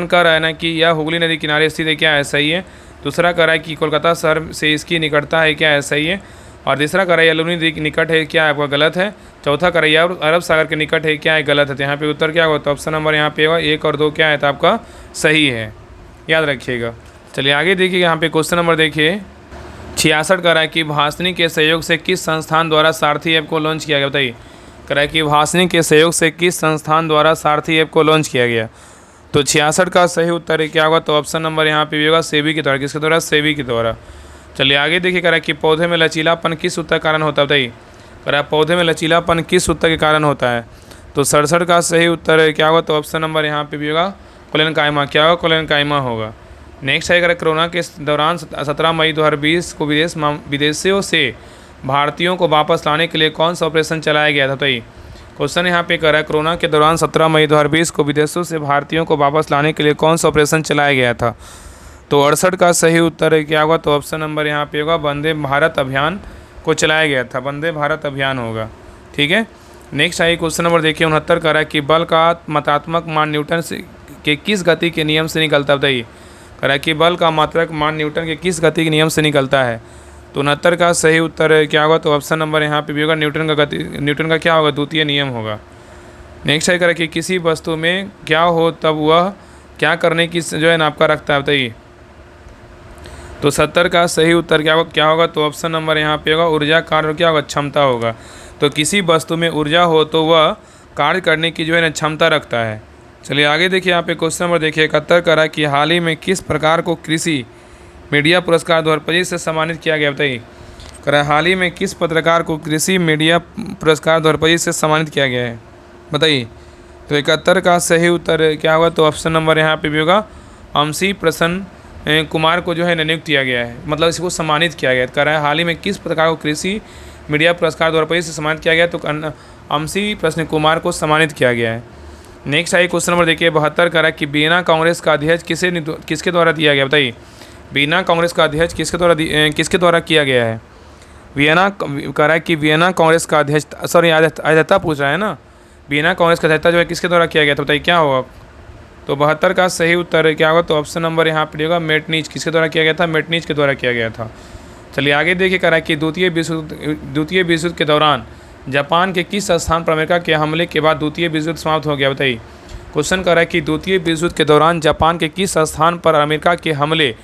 कर रहा है ना कि यह हुगली नदी किनारे स्थित है, क्या है, सही है। दूसरा कह रहा है कि कोलकाता शहर से इसकी निकटता है, क्या है, सही है। और तीसरा कह रहा है यह लुनी नदी के निकट है, क्या है, आपका गलत है। चौथा कह रहा है यह अरब सागर के निकट है, क्या है, गलत है। तो यहाँ पे उत्तर क्या होगा, तो ऑप्शन नंबर यहाँ पे होगा 1 और 2 क्या है, तो आपका सही है, याद रखिएगा। चलिए आगे देखिए, यहाँ पे क्वेश्चन नंबर देखिए 66 कह रहा है कि भासनी के सहयोग से किस संस्थान द्वारा सारथी ऐप को लॉन्च किया गया, बताइए। कह रहा है कि भासनी के सहयोग से किस संस्थान द्वारा सारथी ऐप को लॉन्च किया गया। तो 66 का सही उत्तर है क्या होगा, तो ऑप्शन नंबर यहाँ पे भी होगा सेबी के द्वारा। किसके द्वारा, सेबी के द्वारा। चलिए आगे देखिए, कह रहा है कि पौधे में लचीलापन किस सूत्र के कारण होता है, बताइए। कह रहा है पौधे में लचीलापन किस सूत्र के कारण होता है। तो 67 का सही उत्तर है क्या होगा, तो ऑप्शन नंबर यहाँ पे भी होगा कोलेनकाइमा। क्या होगा, कोलेनकाइमा होगा। नेक्स्ट है, अगर कोरोना के दौरान 17 मई 2020 को विदेशियों से भारतीयों को वापस लाने के लिए कौन सा ऑपरेशन चलाया गया था, बताइए। क्वेश्चन यहाँ पे कर रहा है कोरोना के दौरान 17 मई 2020 को विदेशों से भारतीयों को वापस लाने के लिए कौन सा ऑपरेशन चलाया गया था। तो 68 का सही उत्तर है क्या होगा, तो ऑप्शन नंबर यहाँ पे होगा वंदे भारत अभियान को चलाया गया था, वंदे भारत अभियान होगा, ठीक है। नेक्स्ट आई क्वेश्चन नंबर देखिए 69 कर रहा है कि बल का मात्रात्मक मान न्यूटन के किस गति के नियम से निकलता है, बताइए। कह रहा है कि बल का मात्रक मान न्यूटन के किस गति के नियम से निकलता है। तो 69 का सही उत्तर क्या होगा, तो ऑप्शन नंबर यहाँ पे भी होगा न्यूटन का क्या होगा, द्वितीय नियम होगा। नेक्स्ट है, करें कि किसी वस्तु में क्या हो तब वह क्या करने की जो है ना आपका रखता है, बताइए। तो 70 का सही उत्तर क्या होगा, तो ऑप्शन नंबर यहाँ पे होगा ऊर्जा कार्य क्या होगा, क्षमता होगा। तो किसी वस्तु में ऊर्जा हो तो वह कार्य करने की जो है ना क्षमता रखता है। चलिए आगे देखिए, यहाँ पे क्वेश्चन नंबर देखिए 71 का है कि हाल ही में किस प्रकार को कृषि मीडिया पुरस्कार 2025 से सम्मानित किया गया, बताइए। कह रहा है हाल ही में किस पत्रकार को कृषि मीडिया पुरस्कार 2025 से सम्मानित किया गया है, बताइए। तो 71 का सही उत्तर क्या होगा, तो ऑप्शन नंबर यहाँ पे भी होगा अमसी प्रसन्न कुमार को जो है नियुक्त किया गया है, मतलब इसको सम्मानित किया गया है। कह रहा है हाल ही में किस पत्रकार को कृषि मीडिया पुरस्कार 2025 से सम्मानित किया गया, तो अमसी प्रसन्न कुमार को सम्मानित किया गया है। नेक्स्ट आई क्वेश्चन नंबर देखिए 72 कह रहा है कि बीना कांग्रेस का अध्यक्ष किसके द्वारा दिया गया, बताइए। वियना कांग्रेस का अध्यक्ष किसके द्वारा किया गया है। वियना कह रहा है कि वियना कांग्रेस का अध्यक्ष, सॉरी अध्यक्षता पूछ रहा है ना, वियना कांग्रेस का अध्यक्षता जो है किसके द्वारा किया गया था, बताइए क्या होगा। तो 72 का सही उत्तर क्या होगा, तो ऑप्शन नंबर यहाँ पे होगा मेटनीच। किसके द्वारा किया गया था, मेटनीच के द्वारा किया गया था। चलिए आगे देखिए, कह रहा है कि द्वितीय विश्व युद्ध के दौरान जापान के किस स्थान पर अमेरिका के हमले के बाद द्वितीय विश्व युद्ध समाप्त हो गया, बताइए। क्वेश्चन कर रहा है कि द्वितीय विश्व युद्ध के दौरान जापान के किस स्थान पर अमेरिका के हमले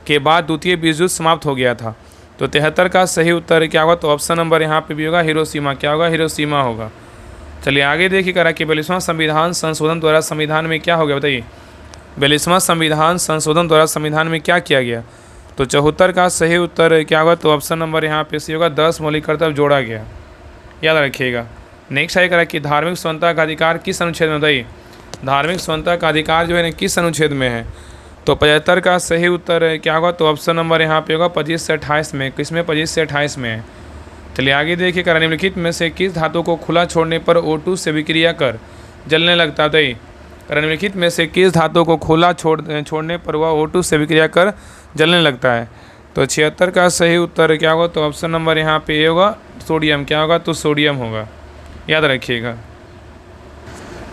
के बाद द्वितीय विश्व युद्ध समाप्त हो गया था। तो 73 का सही उत्तर क्या होगा, तो ऑप्शन नंबर यहाँ पे भी होगा हिरोशिमा। क्या होगा, हिरोशिमा होगा। चलिए आगे देखिए, कह रहा है कि 42वां संविधान संशोधन द्वारा संविधान में क्या हो गया, बताइए। 42वां संविधान संशोधन द्वारा संविधान में क्या किया गया। तो 74 का सही उत्तर क्या होगा, तो ऑप्शन नंबर यहाँ पे से होगा 10 मौलिक कर्तव्य जोड़ा गया, याद रखिएगा। नेक्स्ट है, कह रहा है कि धार्मिक स्वतंत्रता का अधिकार किस अनुच्छेद में, बताइए। धार्मिक स्वतंत्रता का अधिकार जो है ना किस अनुच्छेद में है। तो 75 का सही उत्तर क्या होगा, तो ऑप्शन नंबर यहाँ पे होगा 25 से 28 में। किसमें, 25 से 28 में है। चलिए आगे देखिए, कह निम्नलिखित में से किस धातु को खुला छोड़ने पर O2 से विक्रिया कर जलने लगता है। निम्नलिखित में से किस धातु को खुला छोड़ने पर वह O2 से विक्रिया कर जलने लगता है। तो 76 का सही उत्तर क्या होगा, तो ऑप्शन नंबर यहाँ पे होगा सोडियम। क्या होगा, तो सोडियम होगा, याद रखिएगा।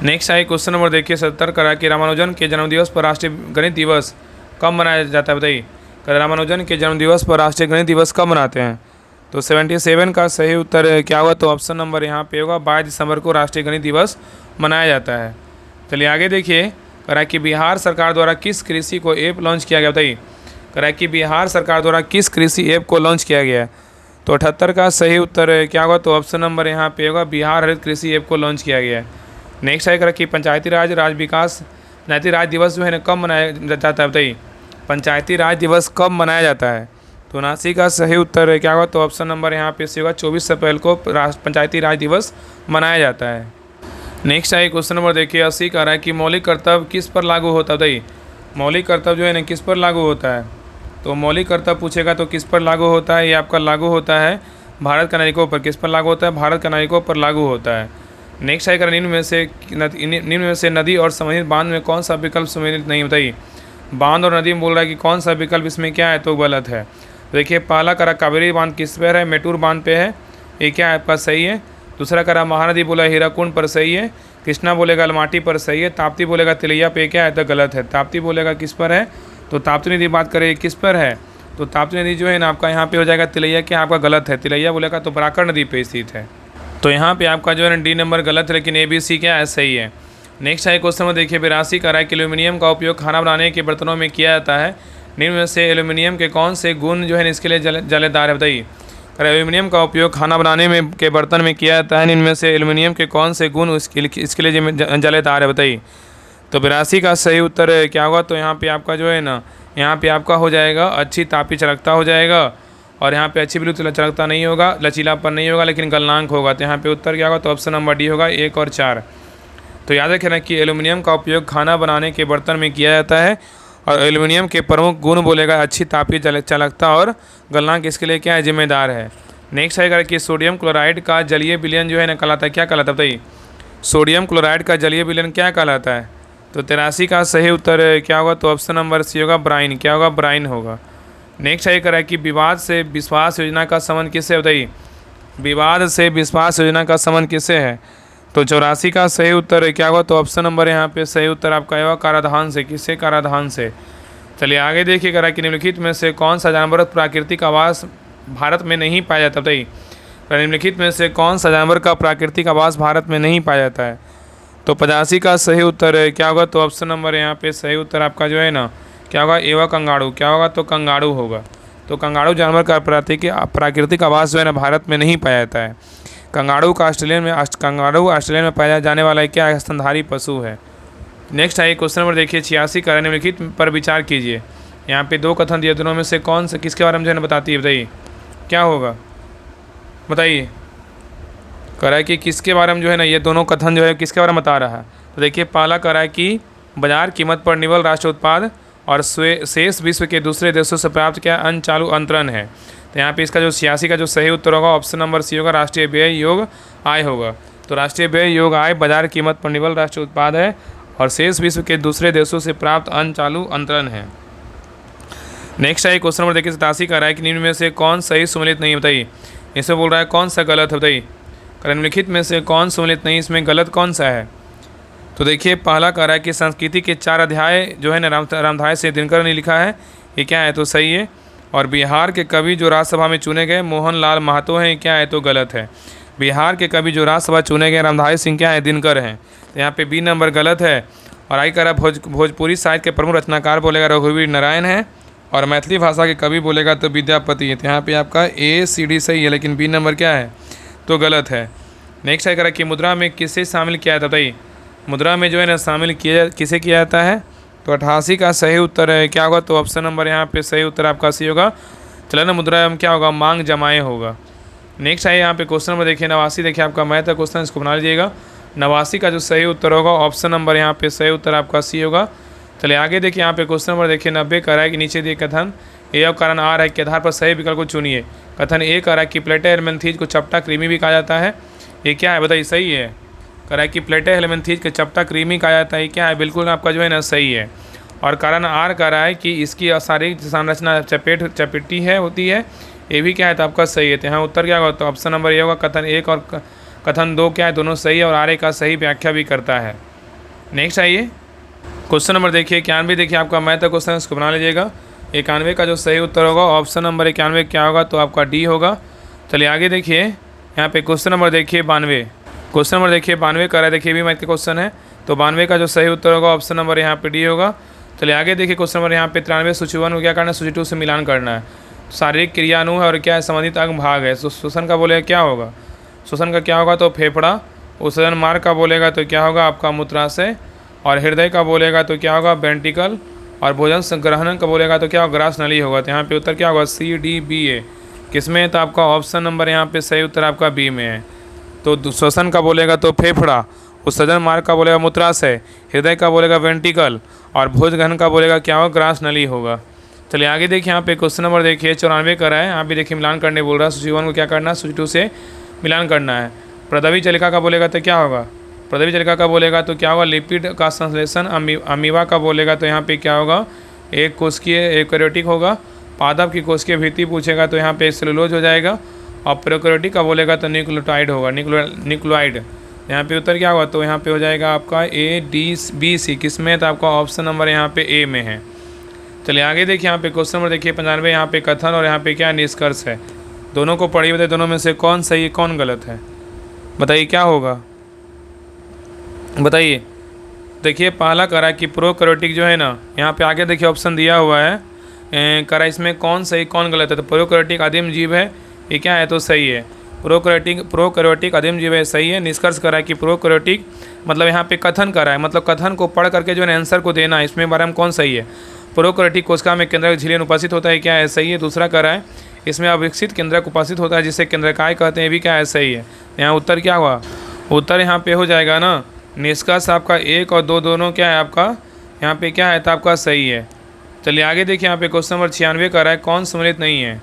नेक्स्ट आई क्वेश्चन नंबर देखिए 70 करा कि रामानुजन के जन्मदिवस पर राष्ट्रीय गणित दिवस कब मनाया जाता है, बताइए। रामानुजन के जन्मदिवस पर राष्ट्रीय गणित दिवस कब मनाते हैं। तो 77 का सही उत्तर क्या होगा, तो ऑप्शन नंबर यहाँ पे होगा 22 दिसंबर को राष्ट्रीय गणित दिवस मनाया जाता है। चलिए आगे देखिए, करा कि बिहार सरकार द्वारा किस कृषि को ऐप लॉन्च किया गया, बताइए। करा कि बिहार सरकार द्वारा किस कृषि ऐप को लॉन्च किया गया है। तो 78 का सही उत्तर क्या होगा, तो ऑप्शन नंबर यहाँ पे होगा बिहार हरित कृषि ऐप को लॉन्च किया गया है। नेक्स्ट है, करा कि पंचायती राज दिवस जो है ना कब मनाया जाता है, बताइए। पंचायती राज दिवस कब मनाया जाता है। तो 79 का सही उत्तर क्या होगा, तो ऑप्शन नंबर यहाँ पे से होगा 24 अप्रैल को पंचायती राज दिवस मनाया जाता है। नेक्स्ट है क्वेश्चन नंबर देखिए 80 का रहा है कि मौलिक कर्तव्य किस पर लागू होता है, बताइए। मौलिक कर्तव्य जो है ना किस पर लागू होता है। तो मौलिक कर्तव्य पूछेगा तो किस पर लागू होता है, ये आपका लागू होता है भारत के नागरिकों पर। किस पर लागू होता है, भारत के नागरिकों पर लागू होता है। नेक्स्ट है, निम्न में से नदी और संबंधित बांध में कौन सा विकल्प सम्मिलित नहीं, बताइए। बांध और नदी में बोल रहा है कि कौन सा विकल्प इसमें क्या है, तो गलत है। देखिए पहला करा कावेरी बांध किस पर है, मेटूर बांध पे है, ये क्या है आपका सही है। दूसरा करा महानदी बोला हीराकुंड पर, सही है। कृष्णा बोलेगा अलमाटी पर सही है। ताप्ती बोलेगा तिलैया पे क्या है तो गलत है। ताप्ती बोलेगा किस पर है, तो ताप्ती नदी बात करें किस पर है, तो ताप्ती नदी जो है ना आपका यहाँ पे हो जाएगा तिलैया, क्या आपका गलत है। तिलैया बोलेगा तो बराकर नदी पे स्थित है। तो यहाँ पे आपका जो है ना डी नंबर गलत है, लेकिन ABC क्या है सही है। नेक्स्ट है क्वेश्चन में देखिए 82 का है कि एल्यूमिनियम का उपयोग खाना बनाने के बर्तनों में किया जाता है, निम्न में से एल्यूमिनियम के कौन से गुण जो है ना इसके लिए जलेदार है, बताइए। एल्यूमिनियम का उपयोग खाना बनाने में के बर्तन में किया जाता है, इनमें से एल्यूमिनियम के कौन से गुण इसके लिए जलेदार है, बताइए। तो 82 का सही उत्तर क्या होगा, तो यहाँ पे आपका जो है ना यहाँ पे आपका हो जाएगा अच्छी तापी चलकता हो जाएगा, और यहाँ पे अच्छी बिल्कुल चलकता नहीं होगा, लचीलापन नहीं होगा, लेकिन गलनांक होगा। तो यहाँ पे उत्तर क्या होगा, तो ऑप्शन नंबर डी होगा 1 और 4। तो याद रखें ना कि एल्यूमिनियम का उपयोग खाना बनाने के बर्तन में किया जाता है, और एल्यूमिनियम के प्रमुख गुण बोलेगा अच्छी तापी चलकता और गलनांक इसके लिए क्या है जिम्मेदार है। नेक्स्ट आएगा कि सोडियम क्लोराइड का जलीय विलयन जो है ना कहलाता है, क्या कहलाता है बताइए। सोडियम क्लोराइड का जलीय विलयन क्या कहलाता है, तो 83 का सही उत्तर क्या होगा, तो ऑप्शन नंबर सी होगा ब्राइन, क्या होगा ब्राइन होगा। नेक्स्ट आएगा कि विवाद से विश्वास योजना का संबंध किससे, बताइए। विवाद से विश्वास योजना का संबंध किससे है, तो 84 का सही उत्तर क्या होगा, तो ऑप्शन नंबर यहाँ पे सही उत्तर आपका होगा कराधान से, किससे कराधान से। चलिए आगे देखिएगा कि निम्नलिखित में से कौन सा जानवर प्राकृतिक आवास भारत में नहीं पाया जाता, बताइए। निम्नलिखित में से कौन सा जानवर का प्राकृतिक आवास भारत में नहीं पाया जाता है, तो 85 का सही उत्तर क्या होगा, तो ऑप्शन नंबर यहाँ पे सही उत्तर आपका जो है ना क्या होगा एवा कंगारू, क्या होगा तो कंगारू होगा। तो कंगारू जानवर का प्राकृतिक आवास जो है ना भारत में नहीं पाया जाता है। कंगारू ऑस्ट्रेलिया में पाया जाने वाला क्या है, स्तनधारी पशु है। नेक्स्ट है क्वेश्चन नंबर देखिए 86 का, निम्नलिखित पर विचार कीजिए। यहाँ पे 2 कथन दिए, दोनों में से कौन से किसके बारे में जो है ना बताती है, बताइए क्या होगा, बताइए। कह रहा है कि किसके बारे में जो है ना ये दोनों कथन जो है किसके बारे में बता रहा है, तो देखिए पहला कह रहा है कि बाजार कीमत पर निर्भर राष्ट्रीय उत्पाद और शेष विश्व के दूसरे देशों से प्राप्त क्या अन्य चालू अंतरण है। तो यहाँ पे इसका जो 86 का जो सही उत्तर होगा ऑप्शन नंबर सी होगा राष्ट्रीय व्यय योग आय होगा। तो राष्ट्रीय व्यय योग आय बाजार कीमत पर निर्भर राष्ट्रीय उत्पाद है और शेष विश्व के दूसरे देशों से प्राप्त अन्य चालू अंतरण है। नेक्स्ट है क्वेश्चन नंबर देखिए 87 का है कि निम्न में से कौन सही सम्मिलित नहीं, बताइए। इसमें बोल रहा है कौन सा गलत है, बताइए। निम्नलिखित में से कौन सम्मिलित नहीं, इसमें गलत कौन सा है, तो देखिए पहला कह रहा है कि संस्कृति के 4 अध्याय जो है ना रामधारी सिंह दिनकर ने लिखा है, ये क्या है तो सही है। और बिहार के कवि जो राज्यसभा में चुने गए मोहन लाल महतो हैं, क्या है तो गलत है। बिहार के कवि जो राज्यसभा चुने गए रामधारी सिंह क्या है दिनकर हैं, तो यहाँ पे बी नंबर गलत है। और आई कह रहा है भोजपुरी साहित्य के प्रमुख रचनाकार बोलेगा रघुवीर नारायण है, और मैथिली भाषा के कवि बोलेगा तो विद्यापति है। तो यहाँ पे आपका ACD सही है, लेकिन बी नंबर क्या है तो गलत है। नेक्स्ट है कह रहा है कि मुद्रा में किसे शामिल किया जाता है, बताइए। मुद्रा में जो है ना शामिल किसे किया जाता है, तो 88 का सही उत्तर है क्या होगा, तो ऑप्शन नंबर यहाँ पे सही उत्तर आपका सी होगा। चलो ना मुद्रा में क्या होगा मांग जमाए होगा। नेक्स्ट है यहाँ पे क्वेश्चन नंबर देखिए 89, देखिए आपका मैथ का क्वेश्चन, इसको बना लीजिएगा। 89 का जो सही उत्तर होगा ऑप्शन नंबर यहाँ पे सही उत्तर आपका सी होगा। चलिए आगे देखिए यहाँ पे क्वेश्चन नंबर देखिए 90 का है कि नीचे दिए कथन ए और कारण आर है के आधार पर सही विकल्प को चुनिए। कथन ए कह रहा है कि प्लेटा हेलमिंथेज को चपटा क्रीमी भी कहा जाता है, ये क्या है बताइए सही है। कह रहा है कि प्लेटा हेलमिंथेज के चपटा क्रीमी कहा जाता है, क्या है बिल्कुल आपका जो है ना सही है। और कारण आर कह रहा है कि इसकी शारीरिक संरचना चपेटी है होती है, ये भी क्या है तो आपका सही है। तो यहाँ उत्तर क्या होगा, तो ऑप्शन नंबर ये होगा। कथन 1 और कथन 2 क्या है दोनों सही है, और आर का सही व्याख्या भी करता है। नेक्स्ट आइए क्वेश्चन नंबर देखिए 91, देखिए आपका मैथ का क्वेश्चन, इसको बना लीजिएगा। 91 का जो सही उत्तर होगा ऑप्शन नंबर 91 क्या होगा, तो आपका डी होगा। चलिए आगे देखिए यहाँ पे क्वेश्चन नंबर देखिए 92, क्वेश्चन नंबर देखिए 92 कर रहा है, देखिए भी मैथ का क्वेश्चन है। तो 92 का जो सही उत्तर होगा ऑप्शन नंबर यहाँ पे डी होगा। चलिए आगे देखिए क्वेश्चन नंबर यहाँ पे 93 सूची 1 को क्या करना है, सूची 2 से मिलान करना है। शारीरिक क्रियाणु है और क्या है संबंधित अंग भाग है। श्वसन का बोलेगा क्या होगा, श्वसन का क्या होगा तो फेफड़ा। उत्सर्जन मार्ग का बोलेगा तो क्या होगा आपका मूत्राशय। और हृदय का बोलेगा तो क्या होगा वेंट्रिकल। और भोजन ग्रहण का बोलेगा तो क्या होगा ग्रास नली होगा। तो यहाँ पे उत्तर क्या होगा CDBA किसमें, तो आपका ऑप्शन नंबर यहाँ पे सही उत्तर आपका बी में है। तो श्वसन का बोलेगा तो फेफड़ा, उत्सर्जन मार्ग का बोलेगा मूत्राशय, हृदय का बोलेगा वेंट्रिकल, और भोज ग्रहण का बोलेगा क्या होगा ग्रास नली होगा। चलिए आगे देखिए यहाँ पे क्वेश्चन नंबर देखिए 94 का है। यहाँ पे देखिए मिलान करने बोल रहा है, सूची 1 को क्या करना है सूची 2 से मिलान करना है। प्रदवी चलिका का बोलेगा तो क्या होगा, प्रदवी चलिका का बोलेगा तो क्या होगा लिपिड का संश्लेषण। अमीबा का बोलेगा तो यहाँ पे क्या होगा एक कोशिकीय यूकेरियोटिक होगा। पादप की कोशिकीय भित्ति पूछेगा तो यहाँ पे सेलुलोज हो जाएगा। और प्रोकैरियोटिक का बोलेगा तो न्यूक्लियोटाइड होगा, न्यूक्लियोइड। यहाँ पे उत्तर क्या हुआ, तो यहाँ पे हो जाएगा आपका ए डी बी सी, किस में, तो आपका ऑप्शन नंबर यहाँ पे ए में है। चलिए आगे देखिए, यहाँ पे क्वेश्चन नंबर देखिए 95, यहाँ पे कथन और यहाँ पे क्या निष्कर्ष है। दोनों को पढ़िए, बताइए दोनों में से कौन सही है कौन गलत है, बताइए क्या होगा, बताइए। देखिए पहला करा कि प्रोकैरियोटिक जो है ना, यहाँ पे आगे देखिए ऑप्शन दिया हुआ है, करा इसमें कौन सही कौन गलत है, तो प्रोकैरियोटिक आदिम जीव है, ये क्या है, तो सही है। प्रोकैरियोटिक आदिम जीव है, सही है। निष्कर्ष करा कि प्रोकैरियोटिक, मतलब यहाँ पे कथन करा है, मतलब कथन को पढ़ करके जो है आंसर को देना है, इसमें बारे में कौन सही है। प्रोकैरियोटिक कोशिका में केंद्रक झिल्ली उपस्थित होता है, क्या है, सही है। दूसरा करा है इसमें अविकसित केंद्रक उपस्थित होता है जिसे केंद्रकाय कहते हैं, ये भी क्या है, सही है। यहाँ उत्तर क्या हुआ, उत्तर यहाँ पे हो जाएगा ना, निष्कर्ष आपका 1 और 2 दोनों क्या है आपका, यहाँ पे क्या है, तो आपका सही है। चलिए आगे देखिए, यहाँ पे क्वेश्चन नंबर 96 कर रहा है, कौन सम्मिलित नहीं है,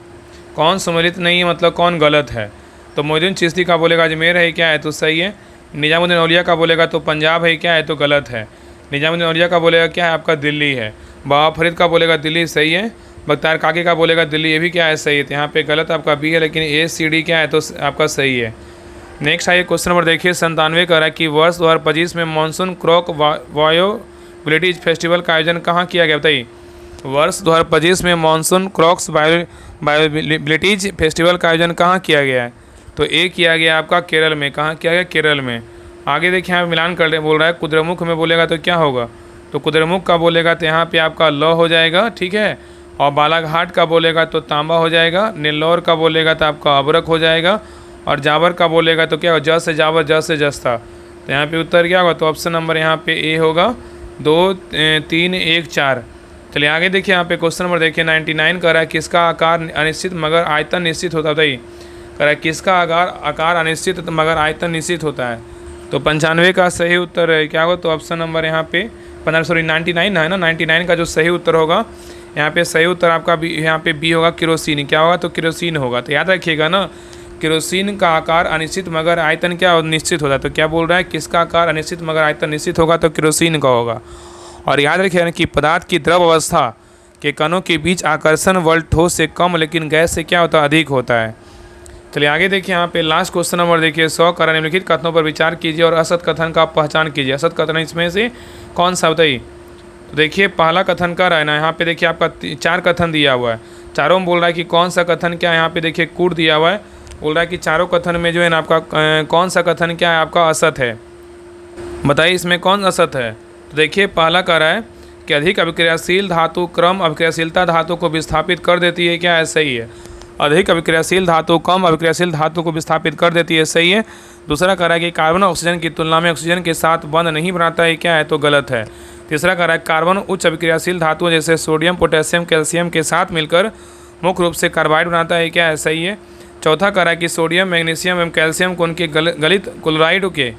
कौन सम्मिलित नहीं है मतलब कौन गलत है। तो मोइनुद्दीन चिश्ती का बोलेगा अजमेर है, क्या है, तो सही है। निजामुद्दीन औलिया का बोलेगा तो पंजाब है, क्या है, तो गलत है। निजामुद्दीन औलिया का बोलेगा क्या है, आपका दिल्ली है। बाबा फरीद का बोलेगा दिल्ली, सही है। बख्तियार काकी का बोलेगा दिल्ली, ये भी क्या है, सही है। तो यहाँ पे गलत आपका बी है, लेकिन ए सी डी क्या है, तो आपका सही है। नेक्स्ट आइए क्वेश्चन नंबर देखिए 97 का है कि वर्ष 2025 में मानसून क्रॉक बायोबिलिटीज फेस्टिवल का आयोजन कहाँ किया गया, बताइए। वर्ष 2025 में मानसून क्रॉक्स बायोबिलिटीज फेस्टिवल का आयोजन कहाँ किया गया है, तो ए किया गया आपका केरल में। कहाँ किया गया, केरल में। आगे देखिए यहाँ मिलान कर रहे बोल रहा है, कुद्रेमुख में बोलेगा तो क्या होगा, तो कुद्रेमुख का बोलेगा तो यहाँ पे आपका ल हो जाएगा, ठीक है। और बालाघाट का बोलेगा तो तांबा हो जाएगा। नेल्लौर का बोलेगा तो आपका अबरक हो जाएगा। और जावर का बोलेगा तो क्या होगा, ज से जावर, ज से जस्ता। तो यहाँ पे उत्तर क्या होगा, तो ऑप्शन नंबर यहाँ पे ए होगा, 2 3 1 4। चलिए आगे देखिए, यहाँ पे क्वेश्चन नंबर देखिए 99 कर रहा है, किसका आकार अनिश्चित मगर आयतन निश्चित होता है, बताइए। कर रहा है किसका आकार अनिश्चित मगर आयतन निश्चित होता है, तो 95 का सही उत्तर है क्या होगा, तो ऑप्शन नंबर यहाँ पे 99 है ना, 99 का जो सही उत्तर होगा, यहाँ पे सही उत्तर आपका यहाँ पे बी होगा, केरोसिन। क्या होगा, तो केरोसिन होगा। तो याद रखिएगा ना, केरोसिन का आकार अनिश्चित मगर आयतन क्या निश्चित होता है। तो क्या बोल रहा है, किसका आकार अनिश्चित मगर आयतन निश्चित होगा, तो केरोसिन का होगा। और याद रखिएगा कि पदार्थ की द्रव अवस्था के कणों के बीच आकर्षण बल ठोस से कम लेकिन गैस से क्या होता है, अधिक होता है। चलिए आगे देखिए, यहाँ पे लास्ट क्वेश्चन नंबर देखिए 100 कर निम्नलिखित कथनों पर विचार कीजिए और असत कथन का पहचान कीजिए। असत कथन इसमें से कौन सा, बताइए। तो देखिए पहला कथन कर रहा है ना, यहाँ पे देखिए आपका 4 कथन दिया हुआ है, चारों में बोल रहा है कि कौन सा कथन क्या है। यहाँ पे देखिए कूट दिया हुआ है, बोल रहा है कि चारों कथन में जो है ना आपका कौन सा कथन क्या है, आपका असत है, बताइए इसमें कौन असत है। तो देखिए पहला कह रहा है कि अधिक अभिक्रियाशील धातु क्रम अभिक्रियाशीलता धातु को विस्थापित कर देती है, क्या है, सही है। अधिक अभिक्रियाशील धातु कम अभिक्रियाशील धातु को विस्थापित कर देती है, सही है। दूसरा कह रहा है कि कार्बन ऑक्सीजन की तुलना में ऑक्सीजन के साथ बंध नहीं बनाता है, क्या है, तो गलत है। तीसरा कह रहा है कार्बन उच्च अभिक्रियाशील धातुओं जैसे सोडियम पोटेशियम कैल्शियम के साथ मिलकर मुख्य रूप से कार्बाइड बनाता है, क्या है, सही है। चौथा कह रहा है कि सोडियम मैग्नीशियम एवं कैल्शियम को उनके गलित क्लोराइड के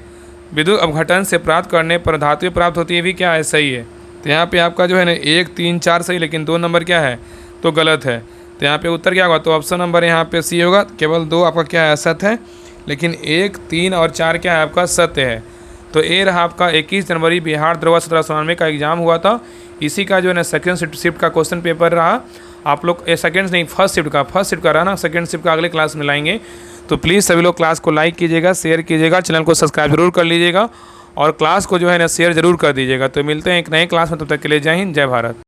विद्युत अपघटन से प्राप्त करने पर धातुएं प्राप्त होती है, भी क्या है, सही है। तो यहाँ पे आपका जो है ना 1 3 4 सही, लेकिन 2 नंबर क्या है, तो गलत है। तो यहाँ पे उत्तर क्या होगा, तो ऑप्शन नंबर यहाँ पे सी होगा, केवल 2 आपका क्या है, असत है, लेकिन 1 3 और 4 क्या है, आपका सत्य है। तो ए रहा आपका 21 जनवरी बिहार द्रवा 1799 का एग्जाम हुआ था, इसी का जो है ना सेकेंड शिफ्ट का क्वेश्चन पेपर रहा। आप लोग सेकेंड नहीं, फर्स्ट शिफ्ट का रहा ना, सेकेंड शिफ्ट का अगले क्लास में लाएंगे। तो प्लीज़ सभी लोग क्लास को लाइक कीजिएगा, शेयर कीजिएगा, चैनल को सब्सक्राइब जरूर कर लीजिएगा और क्लास को जो है ना शेयर जरूर कर दीजिएगा। तो मिलते हैं एक नए क्लास में, तब तक के लिए जय हिंद, जय भारत।